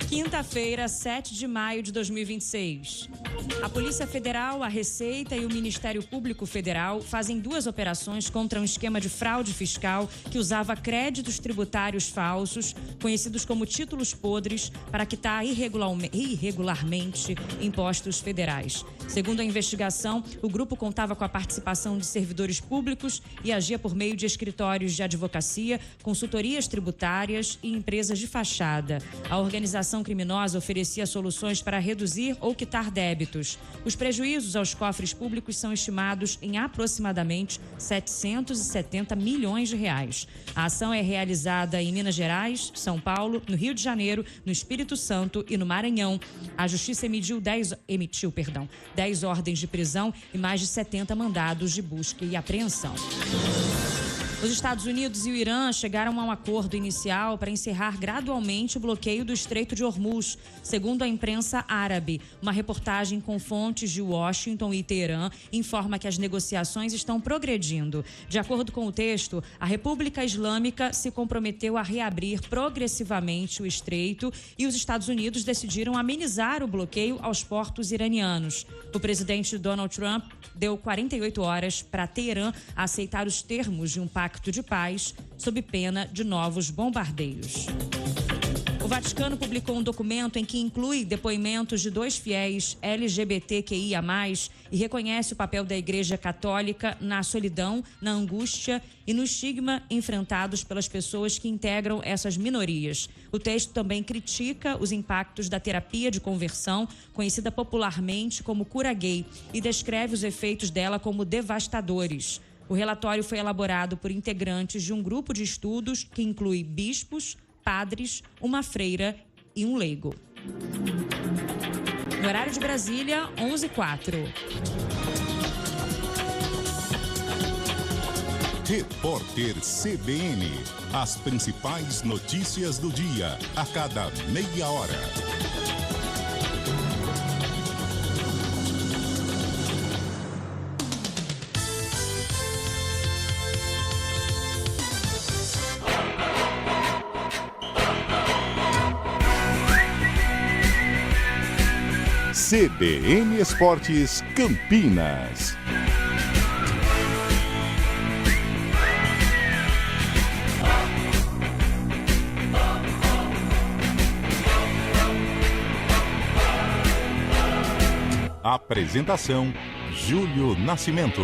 Quinta-feira, 7 de maio de 2026. A Polícia Federal, a Receita e o Ministério Público Federal fazem 2 operações contra um esquema de fraude fiscal que usava créditos tributários falsos, conhecidos como títulos podres, para quitar irregularmente impostos federais. Segundo a investigação, o grupo contava com a participação de servidores públicos e agia por meio de escritórios de advocacia, consultorias tributárias e empresas de fachada. A organização criminosa oferecia soluções para reduzir ou quitar débitos. Os prejuízos aos cofres públicos são estimados em aproximadamente 770 milhões de reais. A ação é realizada em Minas Gerais, São Paulo, no Rio de Janeiro, no Espírito Santo e no Maranhão. A Justiça emitiu 10 ordens de prisão e mais de 70 mandados de busca e apreensão. Os Estados Unidos e o Irã chegaram a um acordo inicial para encerrar gradualmente o bloqueio do Estreito de Hormuz, segundo a imprensa árabe. Uma reportagem com fontes de Washington e Teherã informa que as negociações estão progredindo. De acordo com o texto, a República Islâmica se comprometeu a reabrir progressivamente o estreito e os Estados Unidos decidiram amenizar o bloqueio aos portos iranianos. O presidente Donald Trump deu 48 horas para Teherã aceitar os termos de um pacto de paz, sob pena de novos bombardeios. O Vaticano publicou um documento em que inclui depoimentos de 2 fiéis LGBTQIA+, e reconhece o papel da Igreja Católica na solidão, na angústia e no estigma enfrentados pelas pessoas que integram essas minorias. O texto também critica os impactos da terapia de conversão, conhecida popularmente como cura gay, e descreve os efeitos dela como devastadores. O relatório foi elaborado por integrantes de um grupo de estudos que inclui bispos, padres, uma freira e um leigo. No horário de Brasília, 11h04. Repórter CBN. As principais notícias do dia, a cada meia hora. CBN Esportes Campinas. Apresentação: Júlio Nascimento.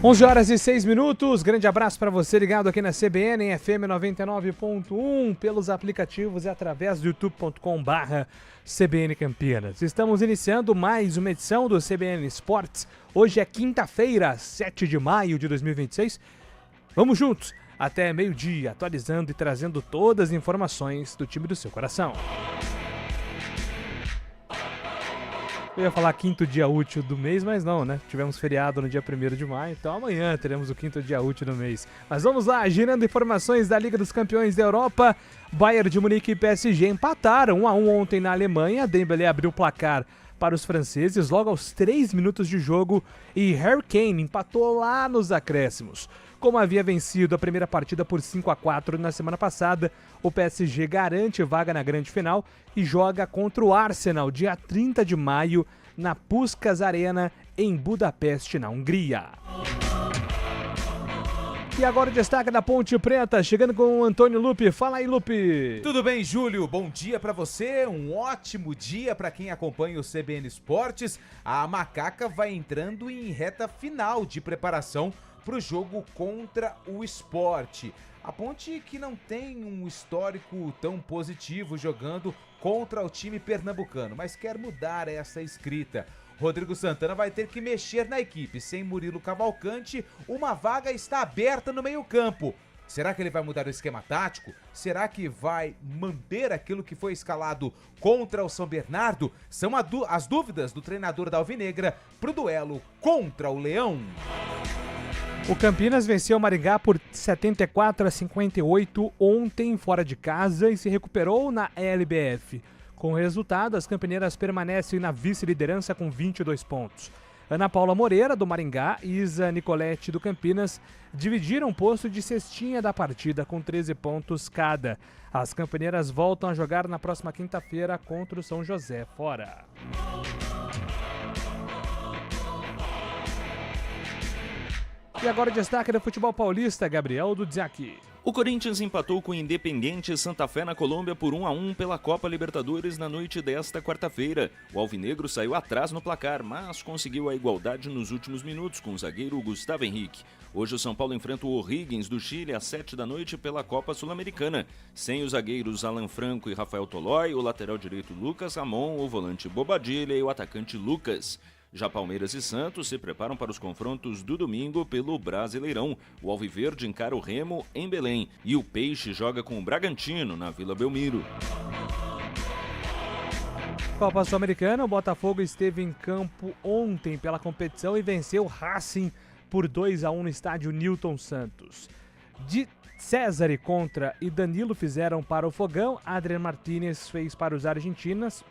Onze horas e 6 minutos, grande abraço para você ligado aqui na CBN em FM 99.1 pelos aplicativos e através do youtube.com/CBN Campinas. Estamos iniciando mais uma edição do CBN Esportes. Hoje é quinta-feira, 7 de maio de 2026. Vamos juntos até meio-dia, atualizando e trazendo todas as informações do time do seu coração. Eu ia falar quinto dia útil do mês, mas não, né? Tivemos feriado no dia 1º de maio, então amanhã teremos o quinto dia útil do mês. Mas vamos lá, girando informações da Liga dos Campeões da Europa. Bayern de Munique e PSG empataram 1-1 ontem na Alemanha. Dembélé abriu o placar para os franceses logo aos 3 minutos de jogo e Harry Kane empatou lá nos acréscimos. Como havia vencido a primeira partida por 5-4 na semana passada, o PSG garante vaga na grande final e joga contra o Arsenal dia 30 de maio na Puskás Arena em Budapeste, na Hungria. E agora o destaque da Ponte Preta, chegando com o Antônio Lupe. Fala aí, Lupe. Tudo bem, Júlio? Bom dia pra você, um ótimo dia pra quem acompanha o CBN Esportes. A Macaca vai entrando em reta final de preparação para o jogo contra o Sport. A Ponte que não tem um histórico tão positivo jogando contra o time pernambucano, mas quer mudar essa escrita. Rodrigo Santana vai ter que mexer na equipe. Sem Murilo Cavalcante, uma vaga está aberta no meio-campo. Será que ele vai mudar o esquema tático? Será que vai manter aquilo que foi escalado contra o São Bernardo? São as dúvidas do treinador da Alvinegra para o duelo contra o Leão. O Campinas venceu o Maringá por 74-58 ontem fora de casa e se recuperou na LBF. Com o resultado, as campineiras permanecem na vice-liderança com 22 pontos. Ana Paula Moreira, do Maringá, e Isa Nicolete, do Campinas, dividiram o posto de cestinha da partida com 13 pontos cada. As campaneiras voltam a jogar na próxima quinta-feira contra o São José fora. E agora o destaque do futebol paulista, Gabriel Dudziak. O Corinthians empatou com o Independiente Santa Fé na Colômbia por 1-1 pela Copa Libertadores na noite desta quarta-feira. O alvinegro saiu atrás no placar, mas conseguiu a igualdade nos últimos minutos com o zagueiro Gustavo Henrique. Hoje o São Paulo enfrenta o O'Higgins do Chile às 7 da noite pela Copa Sul-Americana. Sem os zagueiros Alan Franco e Rafael Tolói, o lateral direito Lucas Ramon, o volante Bobadilha e o atacante Lucas. Já Palmeiras e Santos se preparam para os confrontos do domingo pelo Brasileirão. O Alviverde encara o Remo em Belém e o Peixe joga com o Bragantino na Vila Belmiro. Copa Sul-Americana, o Botafogo esteve em campo ontem pela competição e venceu o Racing por 2-1 no estádio Newton Santos. De César contra e Danilo fizeram para o Fogão, Adrian Martínez fez para os argentinos.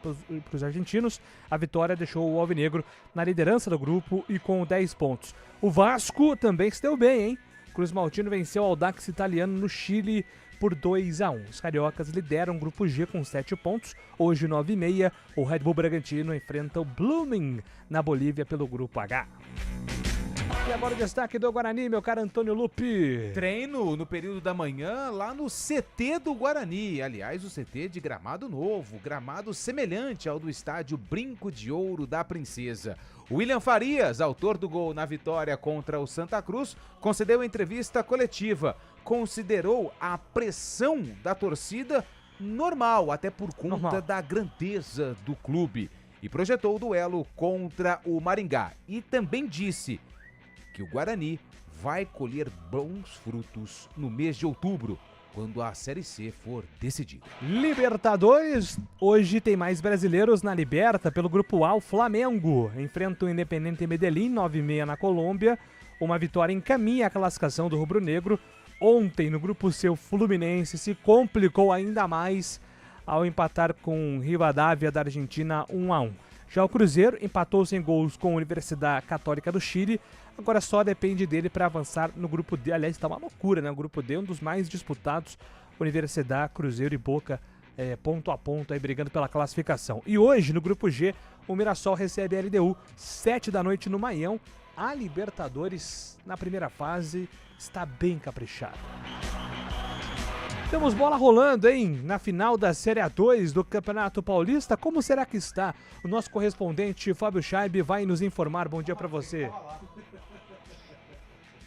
A vitória deixou o alvinegro na liderança do grupo e com 10 pontos. O Vasco também se deu bem, hein? Cruz Maltino venceu o Audax Italiano no Chile por 2-1. Os cariocas lideram o grupo G com 7 pontos. Hoje, 9h30, o Red Bull Bragantino enfrenta o Blooming na Bolívia pelo grupo H. E agora o destaque do Guarani, meu caro Antônio Lupi. Treino no período da manhã lá no CT do Guarani. Aliás, o CT de gramado novo, gramado semelhante ao do estádio Brinco de Ouro da Princesa. William Farias, autor do gol na vitória contra o Santa Cruz, concedeu entrevista coletiva. Considerou a pressão da torcida normal, até por conta da grandeza do clube. E projetou o duelo contra o Maringá. E também disse que o Guarani vai colher bons frutos no mês de outubro, quando a Série C for decidida. Libertadores, hoje tem mais brasileiros na Liberta pelo Grupo A. O Flamengo enfrenta o Independiente Medellín, 9h30 na Colômbia. Uma vitória encaminha a classificação do rubro-negro. Ontem, no Grupo C, o Fluminense se complicou ainda mais ao empatar com o Rivadavia da Argentina 1-1. Já o Cruzeiro empatou sem gols com a Universidade Católica do Chile. Agora só depende dele para avançar no grupo D. Aliás, está uma loucura, né? O grupo D é um dos mais disputados. Universidade, Cruzeiro e Boca ponto a ponto aí brigando pela classificação. E hoje, no grupo G, o Mirassol recebe a LDU, 7 da noite no Maião. A Libertadores, na primeira fase, está bem caprichada. Temos bola rolando, hein? Na final da Série A2 do Campeonato Paulista. Como será que está? O nosso correspondente Fábio Scheib vai nos informar. Bom dia para você.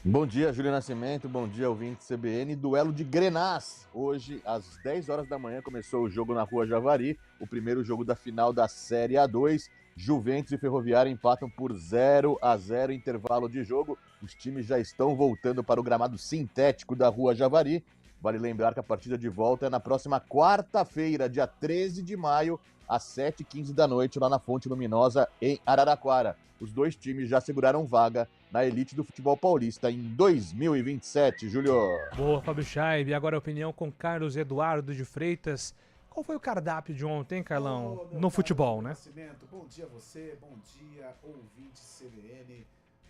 Bom dia, Júlio Nascimento. Bom dia, ouvinte CBN. Duelo de Grenás. Hoje, às 10 horas da manhã, começou o jogo na Rua Javari. O primeiro jogo da final da Série A2. Juventus e Ferroviária empatam por 0-0 intervalo de jogo. Os times já estão voltando para o gramado sintético da Rua Javari. Vale lembrar que a partida de volta é na próxima quarta-feira, dia 13 de maio, às 7h15 da noite, lá na Fonte Luminosa, em Araraquara. Os dois times já seguraram vaga na elite do futebol paulista em 2027, Júlio. Boa, Fábio Scheib. E agora a opinião com Carlos Eduardo de Freitas. Qual foi o cardápio de ontem, Carlão, no futebol, né? Nascimento, bom dia a você, bom dia, ouvinte CBN.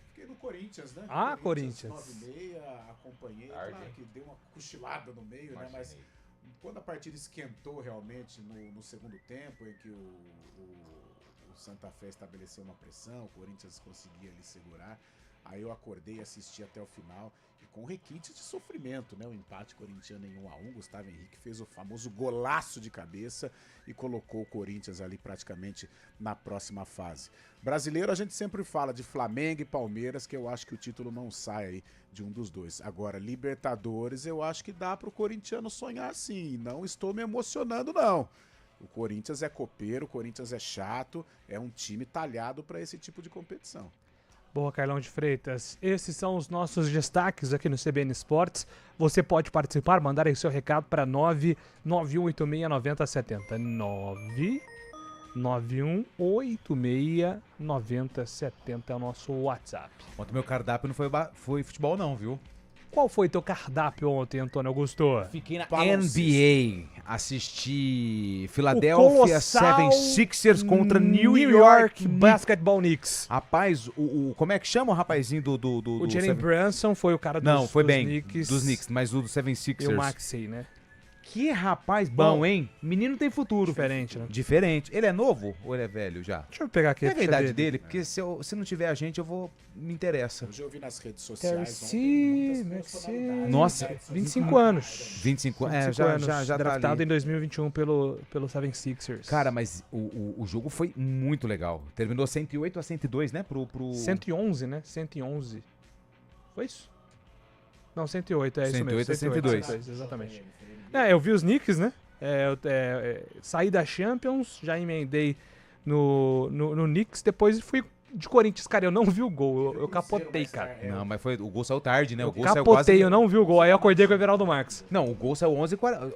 Fiquei no Corinthians, né? Corinthians. 9h30, acompanhei, claro que deu uma cochilada no meio, né? Mas quando a partida esquentou realmente no segundo tempo, em que o Santa Fé estabeleceu uma pressão, o Corinthians conseguia ali segurar, aí eu acordei e assisti até o final, e com requintes de sofrimento, né? O empate corintiano em 1-1, Gustavo Henrique fez o famoso golaço de cabeça e colocou o Corinthians ali praticamente na próxima fase. Brasileiro, a gente sempre fala de Flamengo e Palmeiras, que eu acho que o título não sai aí de um dos dois. Agora, Libertadores, eu acho que dá pro corintiano sonhar sim, não estou me emocionando não. O Corinthians é copeiro, o Corinthians é chato, é um time talhado para esse tipo de competição. Boa, Carlão de Freitas. Esses são os nossos destaques aqui no CBN Esportes. Você pode participar, mandar aí seu recado para 991869070. 991869070 é o nosso WhatsApp. Ontem meu cardápio não foi futebol não, viu? Qual foi teu cardápio ontem, Antônio Augusto? Fiquei na Paloncista. NBA. Assisti Philadelphia colossal 76ers contra New York York Basketball Knicks. Rapaz, como é que chama o rapazinho do O Jalen Brunson foi o cara Não, foi dos bem, Knicks. dos Knicks, mas o do 76ers. E o Maxey, né? Que rapaz bom, hein? Menino tem futuro. Diferente, né? Diferente. Ele é novo ou ele é velho já? Deixa eu pegar aqui. Pega a ficha idade dele, porque se não tiver a gente, me interessa. Hoje eu vi nas redes sociais Terci, muitas personalidades. Nossa, 25 anos. 25 anos. 25 já anos, tá draftado ali. em 2021 pelo 76ers. Cara, mas o jogo foi muito legal. Terminou 108-102, né? Pro... 111, né? 111. Foi isso? Não, 108, é isso mesmo. 108-102. Exatamente. Eu vi os Knicks, né? Saí da Champions, já emendei no Knicks, depois fui de Corinthians. Cara, eu não vi o gol, eu capotei, cara. Não, mas o gol saiu tarde, né? O gol saiu Capotei, quase... eu não vi o gol, aí eu acordei com o Everaldo Marques. Não, o gol saiu 11h40,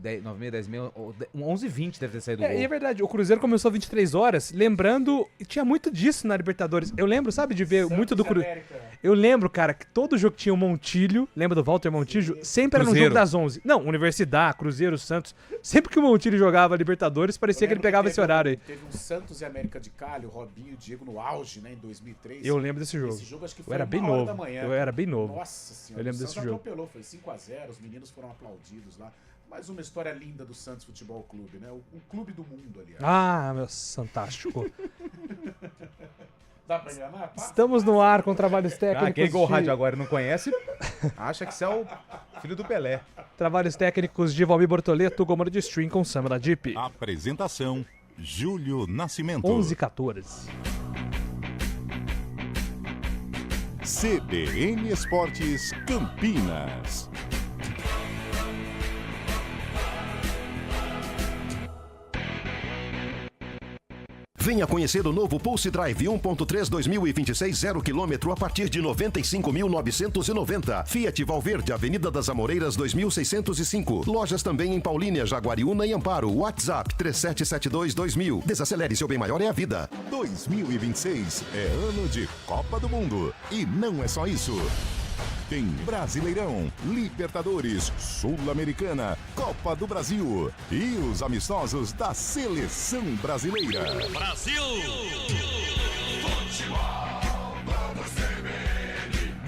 9h30, 10h30, 11h20 deve ter saído o gol. E é verdade, o Cruzeiro começou 23 horas, lembrando, tinha muito disso na Libertadores. Eu lembro, sabe, de ver muito do Cruzeiro. Eu lembro, cara, que todo jogo tinha o Montilho, lembra do Walter Montilho? Sempre era no Cruzeiro. jogo das 11. Não, Universidade, Cruzeiro, Santos. Sempre que o Montilho jogava Libertadores, parecia que ele pegava esse horário aí. Teve um Santos e América de Cali, o Robinho e o Diego no auge, né, em 2003. Eu lembro desse jogo. Esse jogo acho que Eu foi era bem 1h da novo. manhã. Eu era bem novo. Nossa senhora, Eu lembro o desse Santos jogo. atropelou, foi 5x0, os meninos foram aplaudidos lá. Mais uma história linda do Santos Futebol Clube, né? O clube do mundo, aliás. Ah, meu, fantástico. Dá pra enganar? Estamos no ar com trabalhos técnicos. Quem ligou o de- rádio agora e não conhece, acha que você é o filho do Pelé. Trabalhos técnicos de Valmir Bortoleto, Gomoro de Stream com Samara Deep. Apresentação: Júlio Nascimento. 11h14. CBN Esportes Campinas. Venha conhecer o novo Pulse Drive 1.3 2026 0 km a partir de 95.990. Fiat Valverde, Avenida das Amoreiras 2605. Lojas também em Paulínia, Jaguariúna e Amparo. WhatsApp 37722000. Desacelere, seu bem maior é a vida. 2026 é ano de Copa do Mundo. E não é só isso. Tem Brasileirão, Libertadores, Sul-Americana, Copa do Brasil e os amistosos da Seleção Brasileira. Brasil!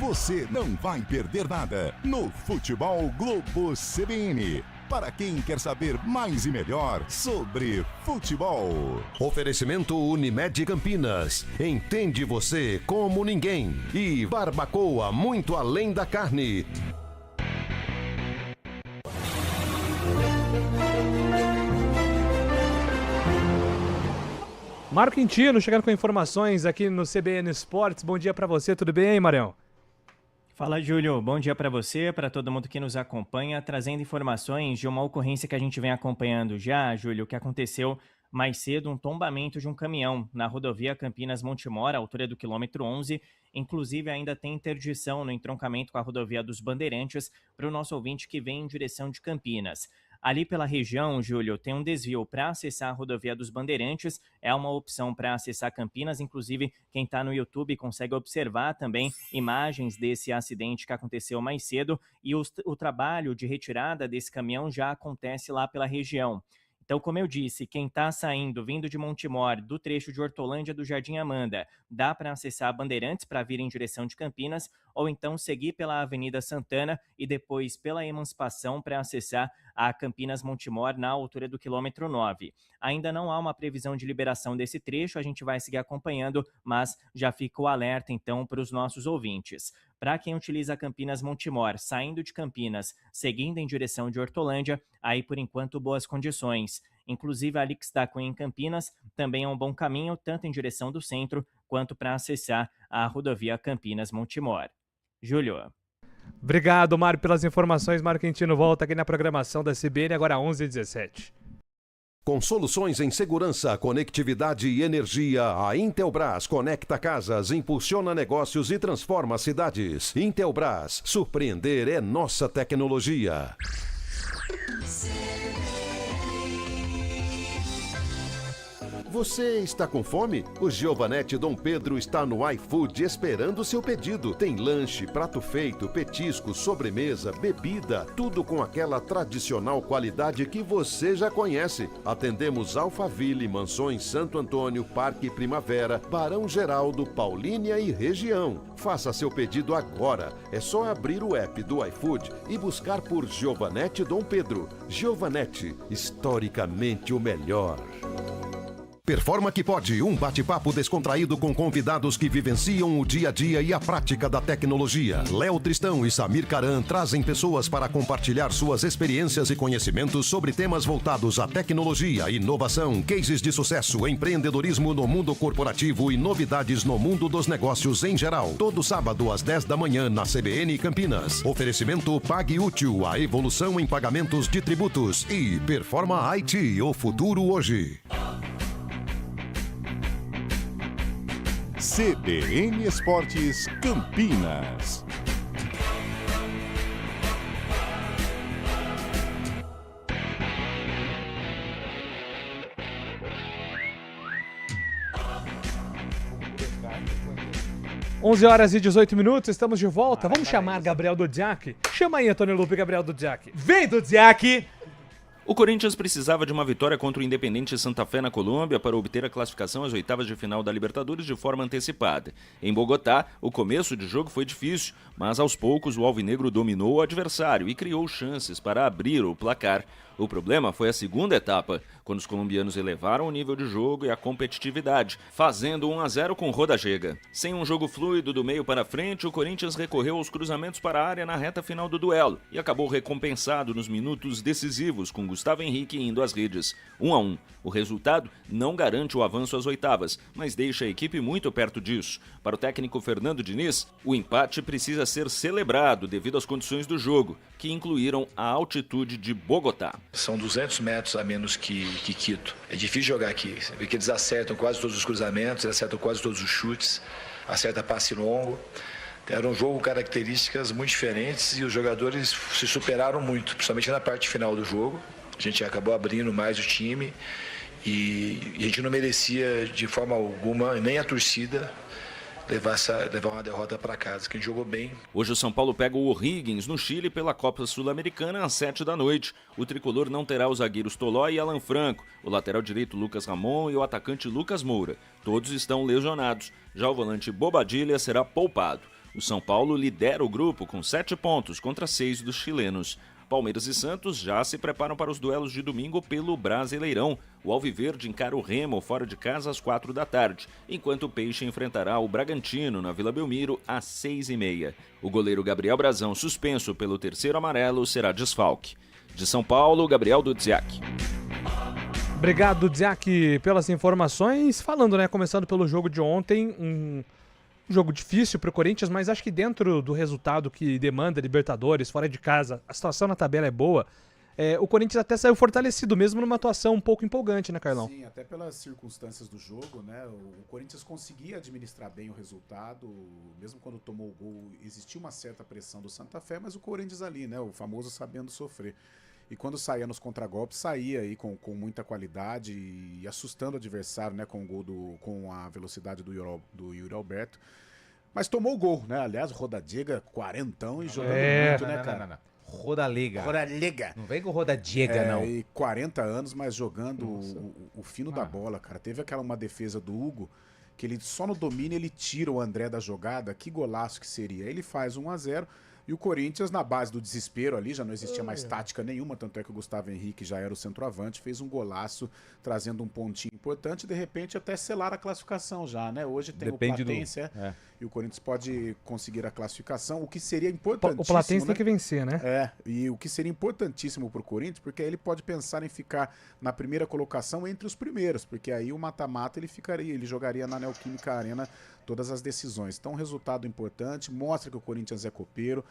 Você não vai perder nada no Futebol Globo CBN. Para quem quer saber mais e melhor sobre futebol. Oferecimento Unimed Campinas. Entende você como ninguém. E Barbacoa, muito além da carne. Mário Quintino chegando com informações aqui no CBN Esportes. Bom dia pra você, tudo bem, Marião? Fala, Júlio. Bom dia para você, para todo mundo que nos acompanha, trazendo informações de uma ocorrência que a gente vem acompanhando já, Júlio, que aconteceu mais cedo, um tombamento de um caminhão na rodovia Campinas-Montemor, à altura do quilômetro 11. Inclusive, ainda tem interdição no entroncamento com a rodovia dos Bandeirantes para o nosso ouvinte que vem em direção de Campinas. Ali pela região, Júlio, tem um desvio para acessar a rodovia dos Bandeirantes, é uma opção para acessar Campinas, inclusive quem está no YouTube consegue observar também imagens desse acidente que aconteceu mais cedo e o trabalho de retirada desse caminhão já acontece lá pela região. Então, como eu disse, quem está vindo de Montemor, do trecho de Hortolândia do Jardim Amanda, dá para acessar Bandeirantes para vir em direção de Campinas, ou então seguir pela Avenida Santana e depois pela Emancipação para acessar a Campinas-Montemor na altura do quilômetro 9. Ainda não há uma previsão de liberação desse trecho, a gente vai seguir acompanhando, mas já fica o alerta então para os nossos ouvintes. Para quem utiliza Campinas-Montemor, saindo de Campinas, seguindo em direção de Hortolândia, aí por enquanto boas condições. Inclusive a Alix da Cunha em Campinas também é um bom caminho, tanto em direção do centro quanto para acessar a rodovia Campinas-Montemor. Júlio. Obrigado, Mário, pelas informações. Mário Quintino volta aqui na programação da CBN, agora 11h17. Com soluções em segurança, conectividade e energia, a Intelbras conecta casas, impulsiona negócios e transforma cidades. Intelbras, surpreender é nossa tecnologia. Você está com fome? O Giovanetti Dom Pedro está no iFood esperando o seu pedido. Tem lanche, prato feito, petisco, sobremesa, bebida, tudo com aquela tradicional qualidade que você já conhece. Atendemos Alphaville, Mansões Santo Antônio, Parque Primavera, Barão Geraldo, Paulínia e região. Faça seu pedido agora. É só abrir o app do iFood e buscar por Giovanetti Dom Pedro. Giovanetti, historicamente o melhor. Performa que pode, um bate-papo descontraído com convidados que vivenciam o dia a dia e a prática da tecnologia. Léo Tristão e Samir Caran trazem pessoas para compartilhar suas experiências e conhecimentos sobre temas voltados à tecnologia, inovação, cases de sucesso, empreendedorismo no mundo corporativo e novidades no mundo dos negócios em geral. Todo sábado às 10 da manhã na CBN Campinas. Oferecimento Pague Útil, a evolução em pagamentos de tributos e Performa IT, o futuro hoje. CBN Esportes Campinas. Onze horas e 18 minutos, estamos de volta. Vamos chamar Gabriel Dudziak? Chama aí, Antônio Lupe, Gabriel Dudziak. Vem, Dudziak! O Corinthians precisava de uma vitória contra o Independiente Santa Fé na Colômbia para obter a classificação às oitavas de final da Libertadores de forma antecipada. Em Bogotá, o começo de jogo foi difícil, mas aos poucos o alvinegro dominou o adversário e criou chances para abrir o placar. O problema foi a segunda etapa, quando os colombianos elevaram o nível de jogo e a competitividade, fazendo 1-0 com Rodallega. Sem um jogo fluido do meio para frente, o Corinthians recorreu aos cruzamentos para a área na reta final do duelo e acabou recompensado nos minutos decisivos com Gustavo Henrique indo às redes. 1-1. O resultado não garante o avanço às oitavas, mas deixa a equipe muito perto disso. Para o técnico Fernando Diniz, o empate precisa ser celebrado devido às condições do jogo, que incluíram a altitude de Bogotá. São 200 metros a menos que Quito. É difícil jogar aqui, porque eles acertam quase todos os cruzamentos, acertam quase todos os chutes, acertam passe longo. Era um jogo com características muito diferentes e os jogadores se superaram muito, principalmente na parte final do jogo. A gente acabou abrindo mais o time e a gente não merecia de forma alguma, nem a torcida, levar uma derrota para casa, que a gente jogou bem. Hoje o São Paulo pega o O'Higgins no Chile pela Copa Sul-Americana às 7 da noite. O tricolor não terá os zagueiros Toló e Alan Franco, o lateral direito Lucas Ramon e o atacante Lucas Moura. Todos estão lesionados. Já o volante Bobadilla será poupado. O São Paulo lidera o grupo com 7 pontos contra 6 dos chilenos. Palmeiras e Santos já se preparam para os duelos de domingo pelo Brasileirão. O Alviverde encara o Remo fora de casa às 4 da tarde, enquanto o Peixe enfrentará o Bragantino na Vila Belmiro às 6h30. O goleiro Gabriel Brazão, suspenso pelo terceiro amarelo, será desfalque. De São Paulo, Gabriel Dudziak. Obrigado, Dudziak, pelas informações. Falando, começando pelo jogo de ontem, um jogo difícil para o Corinthians, mas acho que dentro do resultado que demanda Libertadores, fora de casa, a situação na tabela é boa. O Corinthians até saiu fortalecido, mesmo numa atuação um pouco empolgante, né, Carlão? Sim, até pelas circunstâncias do jogo, né? O Corinthians conseguia administrar bem o resultado, mesmo quando tomou o gol, existia uma certa pressão do Santa Fé, mas o Corinthians ali, né? O famoso sabendo sofrer. E quando saía nos contragolpes, saía aí com muita qualidade e assustando o adversário, né? Com o gol com a velocidade do Yuri Alberto. Mas tomou o gol, né? Aliás, o Rodallega, quarentão e jogando muito, né, cara? Não. Rodallega. Não vem com Rodallega, não. E 40 anos, mas jogando o fino da bola, cara. Teve uma defesa do Hugo, que ele só no domínio ele tira o André da jogada. Que golaço que seria. Ele faz 1-0. E o Corinthians, na base do desespero ali, já não existia mais tática nenhuma, tanto é que o Gustavo Henrique já era o centroavante, fez um golaço, trazendo um pontinho importante, e de repente até selar a classificação já, né? Hoje tem o Platense, e o Corinthians pode conseguir a classificação, o que seria importantíssimo. O Platense tem que vencer, né? E o que seria importantíssimo pro Corinthians, porque aí ele pode pensar em ficar na primeira colocação entre os primeiros, porque aí o mata-mata ele jogaria na Neoquímica Arena todas as decisões. Então, um resultado importante, mostra que o Corinthians é copeiro,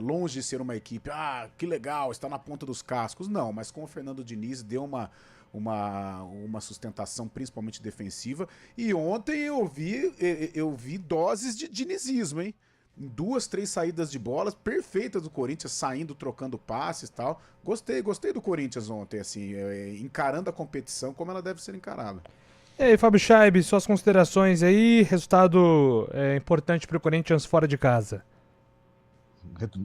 longe de ser uma equipe, que legal, está na ponta dos cascos. Não, mas com o Fernando Diniz deu uma sustentação principalmente defensiva. E ontem eu vi doses de dinizismo, hein? 2, 3 saídas de bolas perfeitas do Corinthians, saindo, trocando passes e tal. Gostei do Corinthians ontem, assim, encarando a competição como ela deve ser encarada. E aí, Fábio Scheib, suas considerações aí, resultado importante para o Corinthians fora de casa.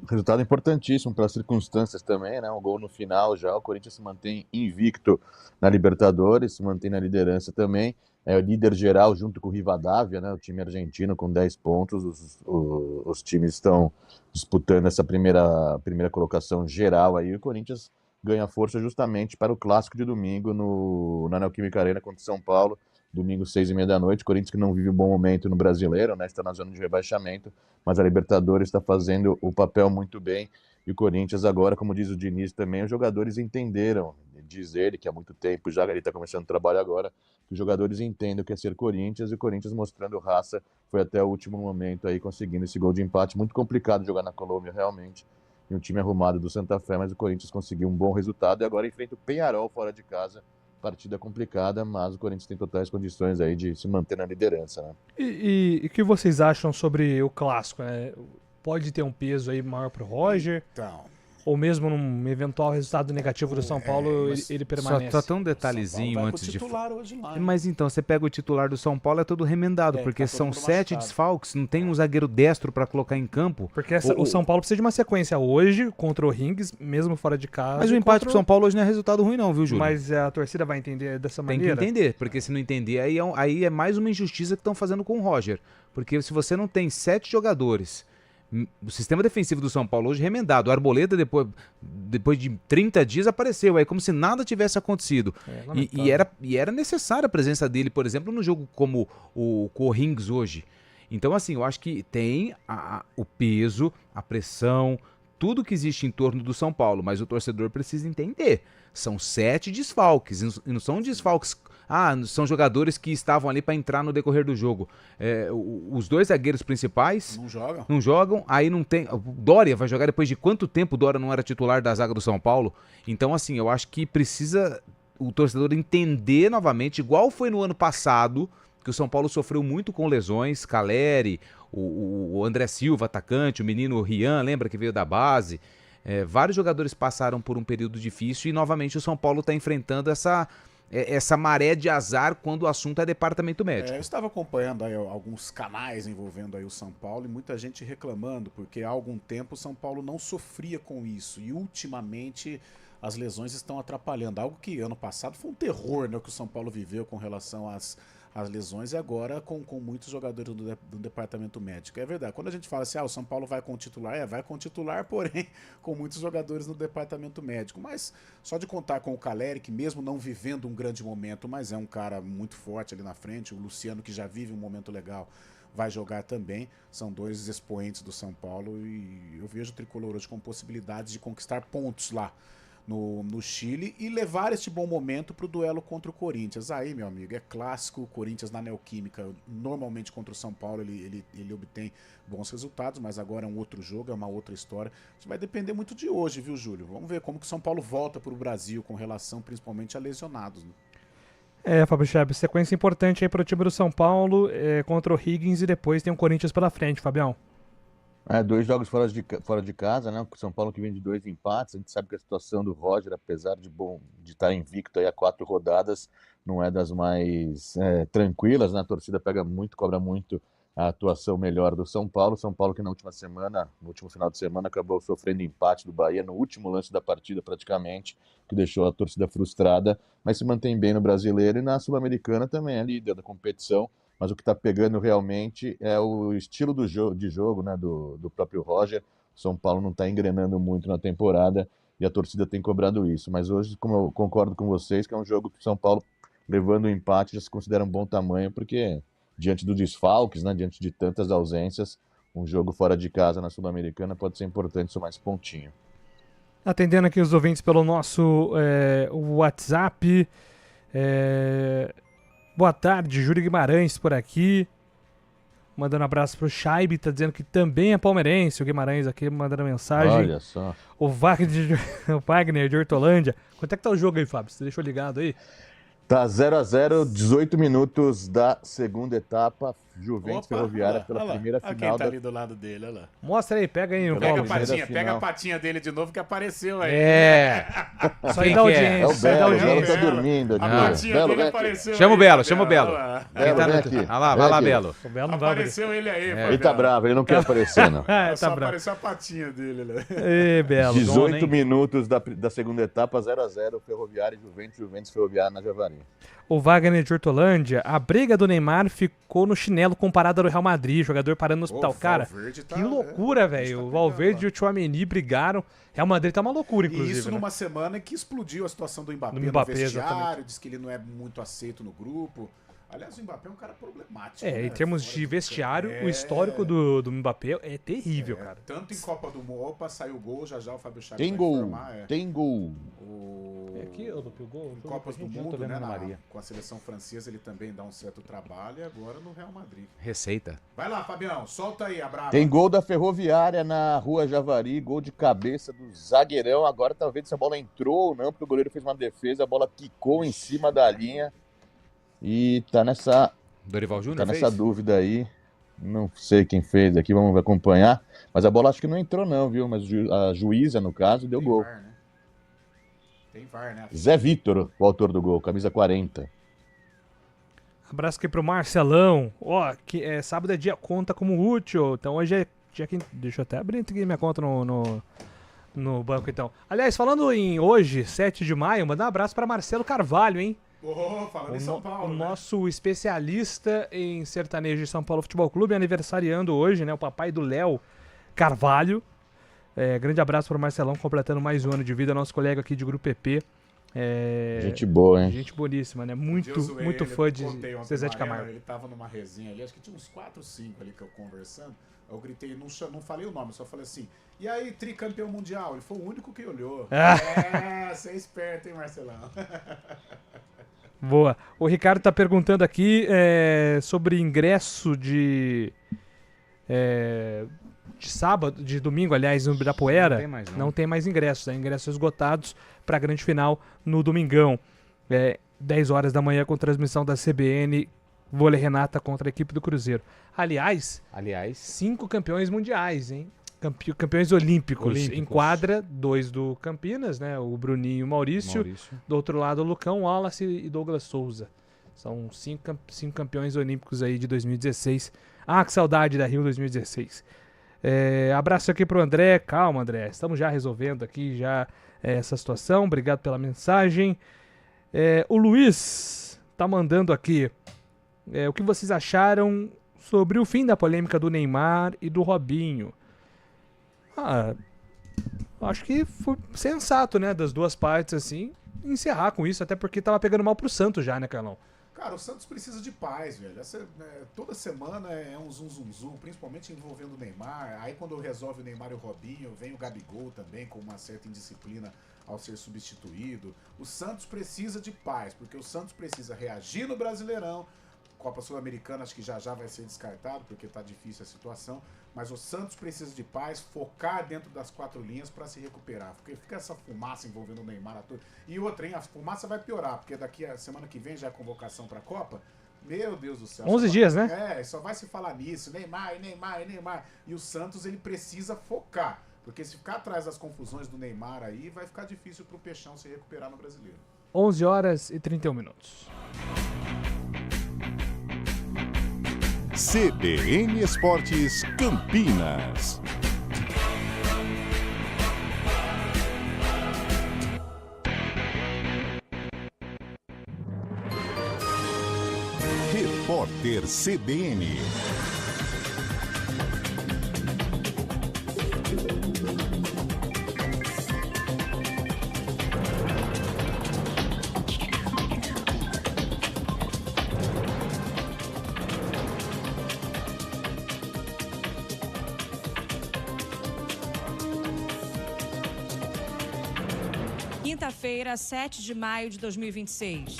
Resultado importantíssimo pelas circunstâncias também, né? Um gol no final já. O Corinthians se mantém invicto na Libertadores, se mantém na liderança também. É o líder geral junto com o Rivadavia, né? O time argentino com 10 pontos. Os times estão disputando essa primeira colocação geral aí. O Corinthians ganha força justamente para o clássico de domingo na Neoquímica Arena contra o São Paulo. Domingo, 6h30 da noite. Corinthians que não vive um bom momento no Brasileiro, né? Está na zona de rebaixamento, mas a Libertadores está fazendo o papel muito bem. E o Corinthians agora, como diz o Diniz também, os jogadores entenderam, diz ele, que há muito tempo já, ele está começando o trabalho agora, que os jogadores entendem o que é ser Corinthians, e o Corinthians mostrando raça, foi até o último momento aí, conseguindo esse gol de empate. Muito complicado jogar na Colômbia, realmente, e um time arrumado do Santa Fé, mas o Corinthians conseguiu um bom resultado, e agora enfrenta o Peñarol fora de casa. Partida complicada, mas o Corinthians tem totais condições aí de se manter na liderança, né? E o que vocês acham sobre o clássico, né? Pode ter um peso aí maior pro Roger? Então, Ou mesmo num eventual resultado negativo do São Paulo, ele permanece? Só um detalhezinho antes de... hoje lá, Mas então, você pega o titular do São Paulo, é todo remendado, porque tá todo são mundo 7 machucado. desfalques, não tem um zagueiro destro pra colocar em campo. Porque o São Paulo precisa de uma sequência hoje contra o Rings, mesmo fora de casa. Mas o empate pro São Paulo hoje não é resultado ruim não, viu, Júlio? Mas a torcida vai entender dessa Tem maneira? que entender, porque se não entender, aí é mais uma injustiça que estão fazendo com o Roger. Porque se você não tem 7 jogadores, o sistema defensivo do São Paulo hoje remendado, o Arboleda depois de 30 dias apareceu, aí como se nada tivesse acontecido. E era necessária a presença dele, por exemplo, no jogo como o Corinthians hoje. Então assim, eu acho que tem o peso, a pressão, tudo que existe em torno do São Paulo, mas o torcedor precisa entender. São 7 desfalques, e não são desfalques... são jogadores que estavam ali para entrar no decorrer do jogo. Os 2 zagueiros principais não jogam, aí não tem... O Dória vai jogar depois de quanto tempo o Dória não era titular da zaga do São Paulo? Então, assim, eu acho que precisa o torcedor entender novamente, igual foi no ano passado, que o São Paulo sofreu muito com lesões, Caleri, o André Silva, atacante, o menino Rian, lembra que veio da base? Vários jogadores passaram por um período difícil e novamente o São Paulo está enfrentando essa maré de azar quando o assunto é departamento médico. Eu estava acompanhando aí alguns canais envolvendo aí o São Paulo e muita gente reclamando, porque há algum tempo o São Paulo não sofria com isso e ultimamente as lesões estão atrapalhando. Algo que ano passado foi um terror, né, que o São Paulo viveu com relação às lesões e agora com muitos jogadores do departamento médico. É verdade, quando a gente fala assim, o São Paulo vai com o titular, vai com o titular, porém com muitos jogadores no departamento médico, mas só de contar com o Caleri, que mesmo não vivendo um grande momento, mas é um cara muito forte ali na frente, o Luciano que já vive um momento legal, vai jogar também, são 2 expoentes do São Paulo e eu vejo o Tricolor hoje com possibilidades de conquistar pontos lá no Chile e levar este bom momento para o duelo contra o Corinthians. Aí, meu amigo, é clássico, o Corinthians na Neoquímica, normalmente contra o São Paulo ele obtém bons resultados, mas agora é um outro jogo, é uma outra história. Isso vai depender muito de hoje, viu, Júlio? Vamos ver como que o São Paulo volta para o Brasil com relação principalmente a lesionados, né? Fábio Scheib, sequência importante aí para o time do São Paulo contra o Higgins e depois tem o Corinthians pela frente, Fabião. 2 jogos fora de casa, né? O São Paulo que vem de 2 empates. A gente sabe que a situação do Roger, apesar de estar invicto aí há 4 rodadas, não é das mais tranquilas, né? A torcida cobra muito a atuação melhor do São Paulo. São Paulo que no último final de semana, acabou sofrendo empate do Bahia no último lance da partida praticamente, que deixou a torcida frustrada, mas se mantém bem no Brasileiro e na Sul-Americana também, é líder da competição. Mas o que está pegando realmente é o estilo de jogo, né, do próprio Roger. O São Paulo não está engrenando muito na temporada e a torcida tem cobrado isso. Mas hoje, como eu concordo com vocês, que é um jogo que o São Paulo, levando o empate, já se considera um bom tamanho, porque diante dos desfalques, né, diante de tantas ausências, um jogo fora de casa na Sul-Americana pode ser importante somar esse pontinho. Atendendo aqui os ouvintes pelo nosso WhatsApp... Boa tarde, Júlio Guimarães por aqui. Mandando um abraço pro Scheib, tá dizendo que também é palmeirense. O Guimarães aqui mandando mensagem. Olha só. O Wagner de Hortolândia. Quanto é que tá o jogo aí, Fábio? Você deixou ligado aí? Tá 0-0, 18 minutos da segunda etapa. Juventus Ferroviária pela primeira Olha final. quem tá ali do lado dele, olha lá. Mostra aí, pega aí no Pega colo. pega a patinha dele de novo que apareceu aí. Só aí dá audiência. É o Belo, o Belo tá dormindo aqui. A patinha Belo, dele vem apareceu. Chama o aí, Belo, chama o Fabiano, Belo. olha lá. Belo, Tá vem no- aqui. Ah lá, Vem vai lá, aqui. Belo. O Belo não vai abrir. Apareceu ele aí, Ele tá bravo, ele não quer aparecer, não. Só Tá bravo. apareceu a patinha dele, né? Ê, Belo. 18 minutos da segunda etapa, 0x0, Ferroviária e Juventus Ferroviária na Javari. O Wagner de Hortolândia, a briga do Neymar ficou no chinelo comparada ao Real Madrid, jogador parando no hospital. Cara, que loucura, velho. O Valverde e o Tchouaméni brigaram. Real Madrid tá uma loucura, inclusive. E isso né? numa semana que explodiu a situação do Mbappé, Do Mbappé, no vestiário, exatamente. diz que ele não é muito aceito no grupo. Aliás, o Mbappé é um cara problemático. É, né? em termos Fora de do vestiário, campo. o histórico do Mbappé é terrível, cara. Tanto em Copa do Mundo, opa, saiu o gol, já o Fábio Chaves Tem vai gol, informar, tem gol. É aqui, eu dou gol. Em Copas do Mundo, vendo né, na Maria. com a seleção francesa, ele também dá um certo trabalho e agora no Real Madrid. Receita. Vai lá, Fabião, solta aí a brava. Tem gol da Ferroviária na Rua Javari, gol de cabeça do zagueirão. Agora tá vendo se a bola entrou ou não, porque o goleiro fez uma defesa, a bola quicou em cima da linha. E tá nessa Dorival Júnior Tá fez? nessa dúvida aí. Não sei quem fez aqui, vamos acompanhar. Mas a bola acho que não entrou não, viu? Mas a juíza, no caso, deu gol. VAR, né? Tem VAR, né? Zé Vitor, o autor do gol, camisa 40. Abraço aqui pro Marcelão. Ó, sábado é dia conta como útil. Então hoje é dia que... Deixa eu até abrir aqui minha conta no banco, então. Aliás, falando em hoje, 7 de maio, mandar um abraço pra Marcelo Carvalho, hein? Falando em São Paulo, O né? nosso especialista em sertanejo de São Paulo Futebol Clube, aniversariando hoje, né? O papai do Léo Carvalho. Grande abraço para o Marcelão, completando mais um ano de vida, nosso colega aqui de Grupo EP. Gente boa, hein? Gente boníssima, né? Muito Eu zoei muito ele, fã de contei ontem, Zezé de Mariano, Camargo. Ele tava numa resenha ali, acho que tinha uns 4 ou 5 ali que eu conversando. Eu gritei, não falei o nome, só falei assim, e aí, tricampeão mundial? Ele foi o único que olhou. Você é esperto, hein, Marcelão? Boa. O Ricardo tá perguntando aqui sobre ingresso de sábado, de domingo, aliás, no Ibirapuera. Não tem mais, não. Não tem mais ingressos, ingressos esgotados para a grande final no domingão. 10 horas da manhã com transmissão da CBN, Vôlei Renata contra a equipe do Cruzeiro. Aliás, 5 campeões mundiais, hein? Campeões olímpicos. Em quadra, 2 do Campinas, né? O Bruninho e o Maurício. Do outro lado, o Lucão, Wallace e Douglas Souza. São 5 campeões olímpicos aí de 2016. Ah, que saudade da Rio 2016. Abraço aqui pro André. Calma, André. Estamos já resolvendo aqui já essa situação. Obrigado pela mensagem. O Luiz tá mandando aqui. O que vocês acharam sobre o fim da polêmica do Neymar e do Robinho? Acho que foi sensato, né, das duas partes, assim, encerrar com isso, até porque tava pegando mal pro Santos já, né, Carlão? Cara, o Santos precisa de paz, velho. Toda semana é um zum, principalmente envolvendo o Neymar. Aí quando resolve o Neymar e o Robinho, vem o Gabigol também com uma certa indisciplina ao ser substituído. O Santos precisa de paz, porque o Santos precisa reagir no Brasileirão. Copa Sul-Americana acho que já vai ser descartado, porque tá difícil a situação. Mas o Santos precisa de paz, focar dentro das 4 linhas para se recuperar. Porque fica essa fumaça envolvendo o Neymar a todo. E outra, hein? A fumaça vai piorar, porque daqui a semana que vem já é a convocação para a Copa. Meu Deus do céu. 11 dias, né? Só vai se falar nisso. Neymar. E o Santos, ele precisa focar. Porque se ficar atrás das confusões do Neymar aí, vai ficar difícil pro Peixão se recuperar no Brasileiro. 11 horas e 31 minutos. CBN Esportes Campinas. Repórter CBN. Quinta-feira, 7 de maio de 2026.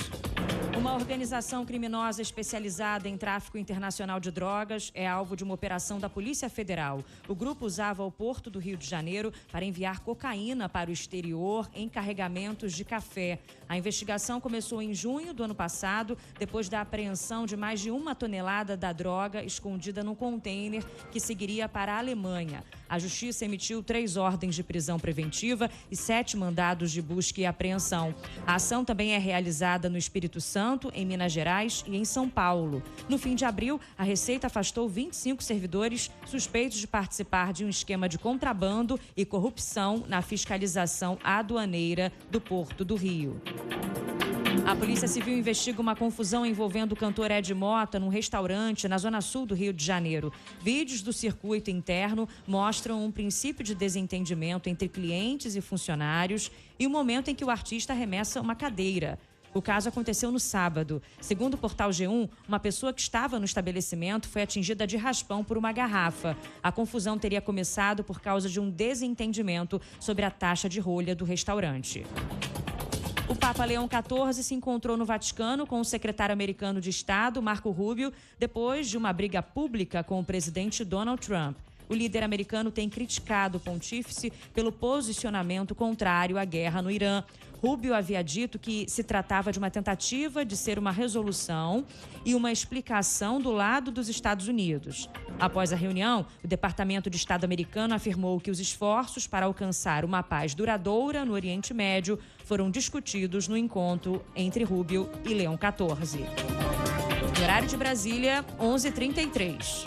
Uma organização criminosa especializada em tráfico internacional de drogas é alvo de uma operação da Polícia Federal. O grupo usava o porto do Rio de Janeiro para enviar cocaína para o exterior em carregamentos de café. A investigação começou em junho do ano passado, depois da apreensão de mais de 1 tonelada da droga escondida num container que seguiria para a Alemanha. A Justiça emitiu 3 ordens de prisão preventiva e 7 mandados de busca e apreensão. A ação também é realizada no Espírito Santo, em Minas Gerais e em São Paulo. No fim de abril, a Receita afastou 25 servidores suspeitos de participar de um esquema de contrabando e corrupção na fiscalização aduaneira do Porto do Rio. A Polícia Civil investiga uma confusão envolvendo o cantor Ed Mota num restaurante na zona sul do Rio de Janeiro. Vídeos do circuito interno mostram um princípio de desentendimento entre clientes e funcionários e o momento em que o artista arremessa uma cadeira. O caso aconteceu no sábado. Segundo o portal G1, uma pessoa que estava no estabelecimento foi atingida de raspão por uma garrafa. A confusão teria começado por causa de um desentendimento sobre a taxa de rolha do restaurante. O Papa Leão XIV se encontrou no Vaticano com o secretário americano de Estado, Marco Rubio, depois de uma briga pública com o presidente Donald Trump. O líder americano tem criticado o pontífice pelo posicionamento contrário à guerra no Irã. Rubio havia dito que se tratava de uma tentativa de ser uma resolução e uma explicação do lado dos Estados Unidos. Após a reunião, o Departamento de Estado americano afirmou que os esforços para alcançar uma paz duradoura no Oriente Médio foram discutidos no encontro entre Rubio e Leão XIV. No horário de Brasília, 11h33.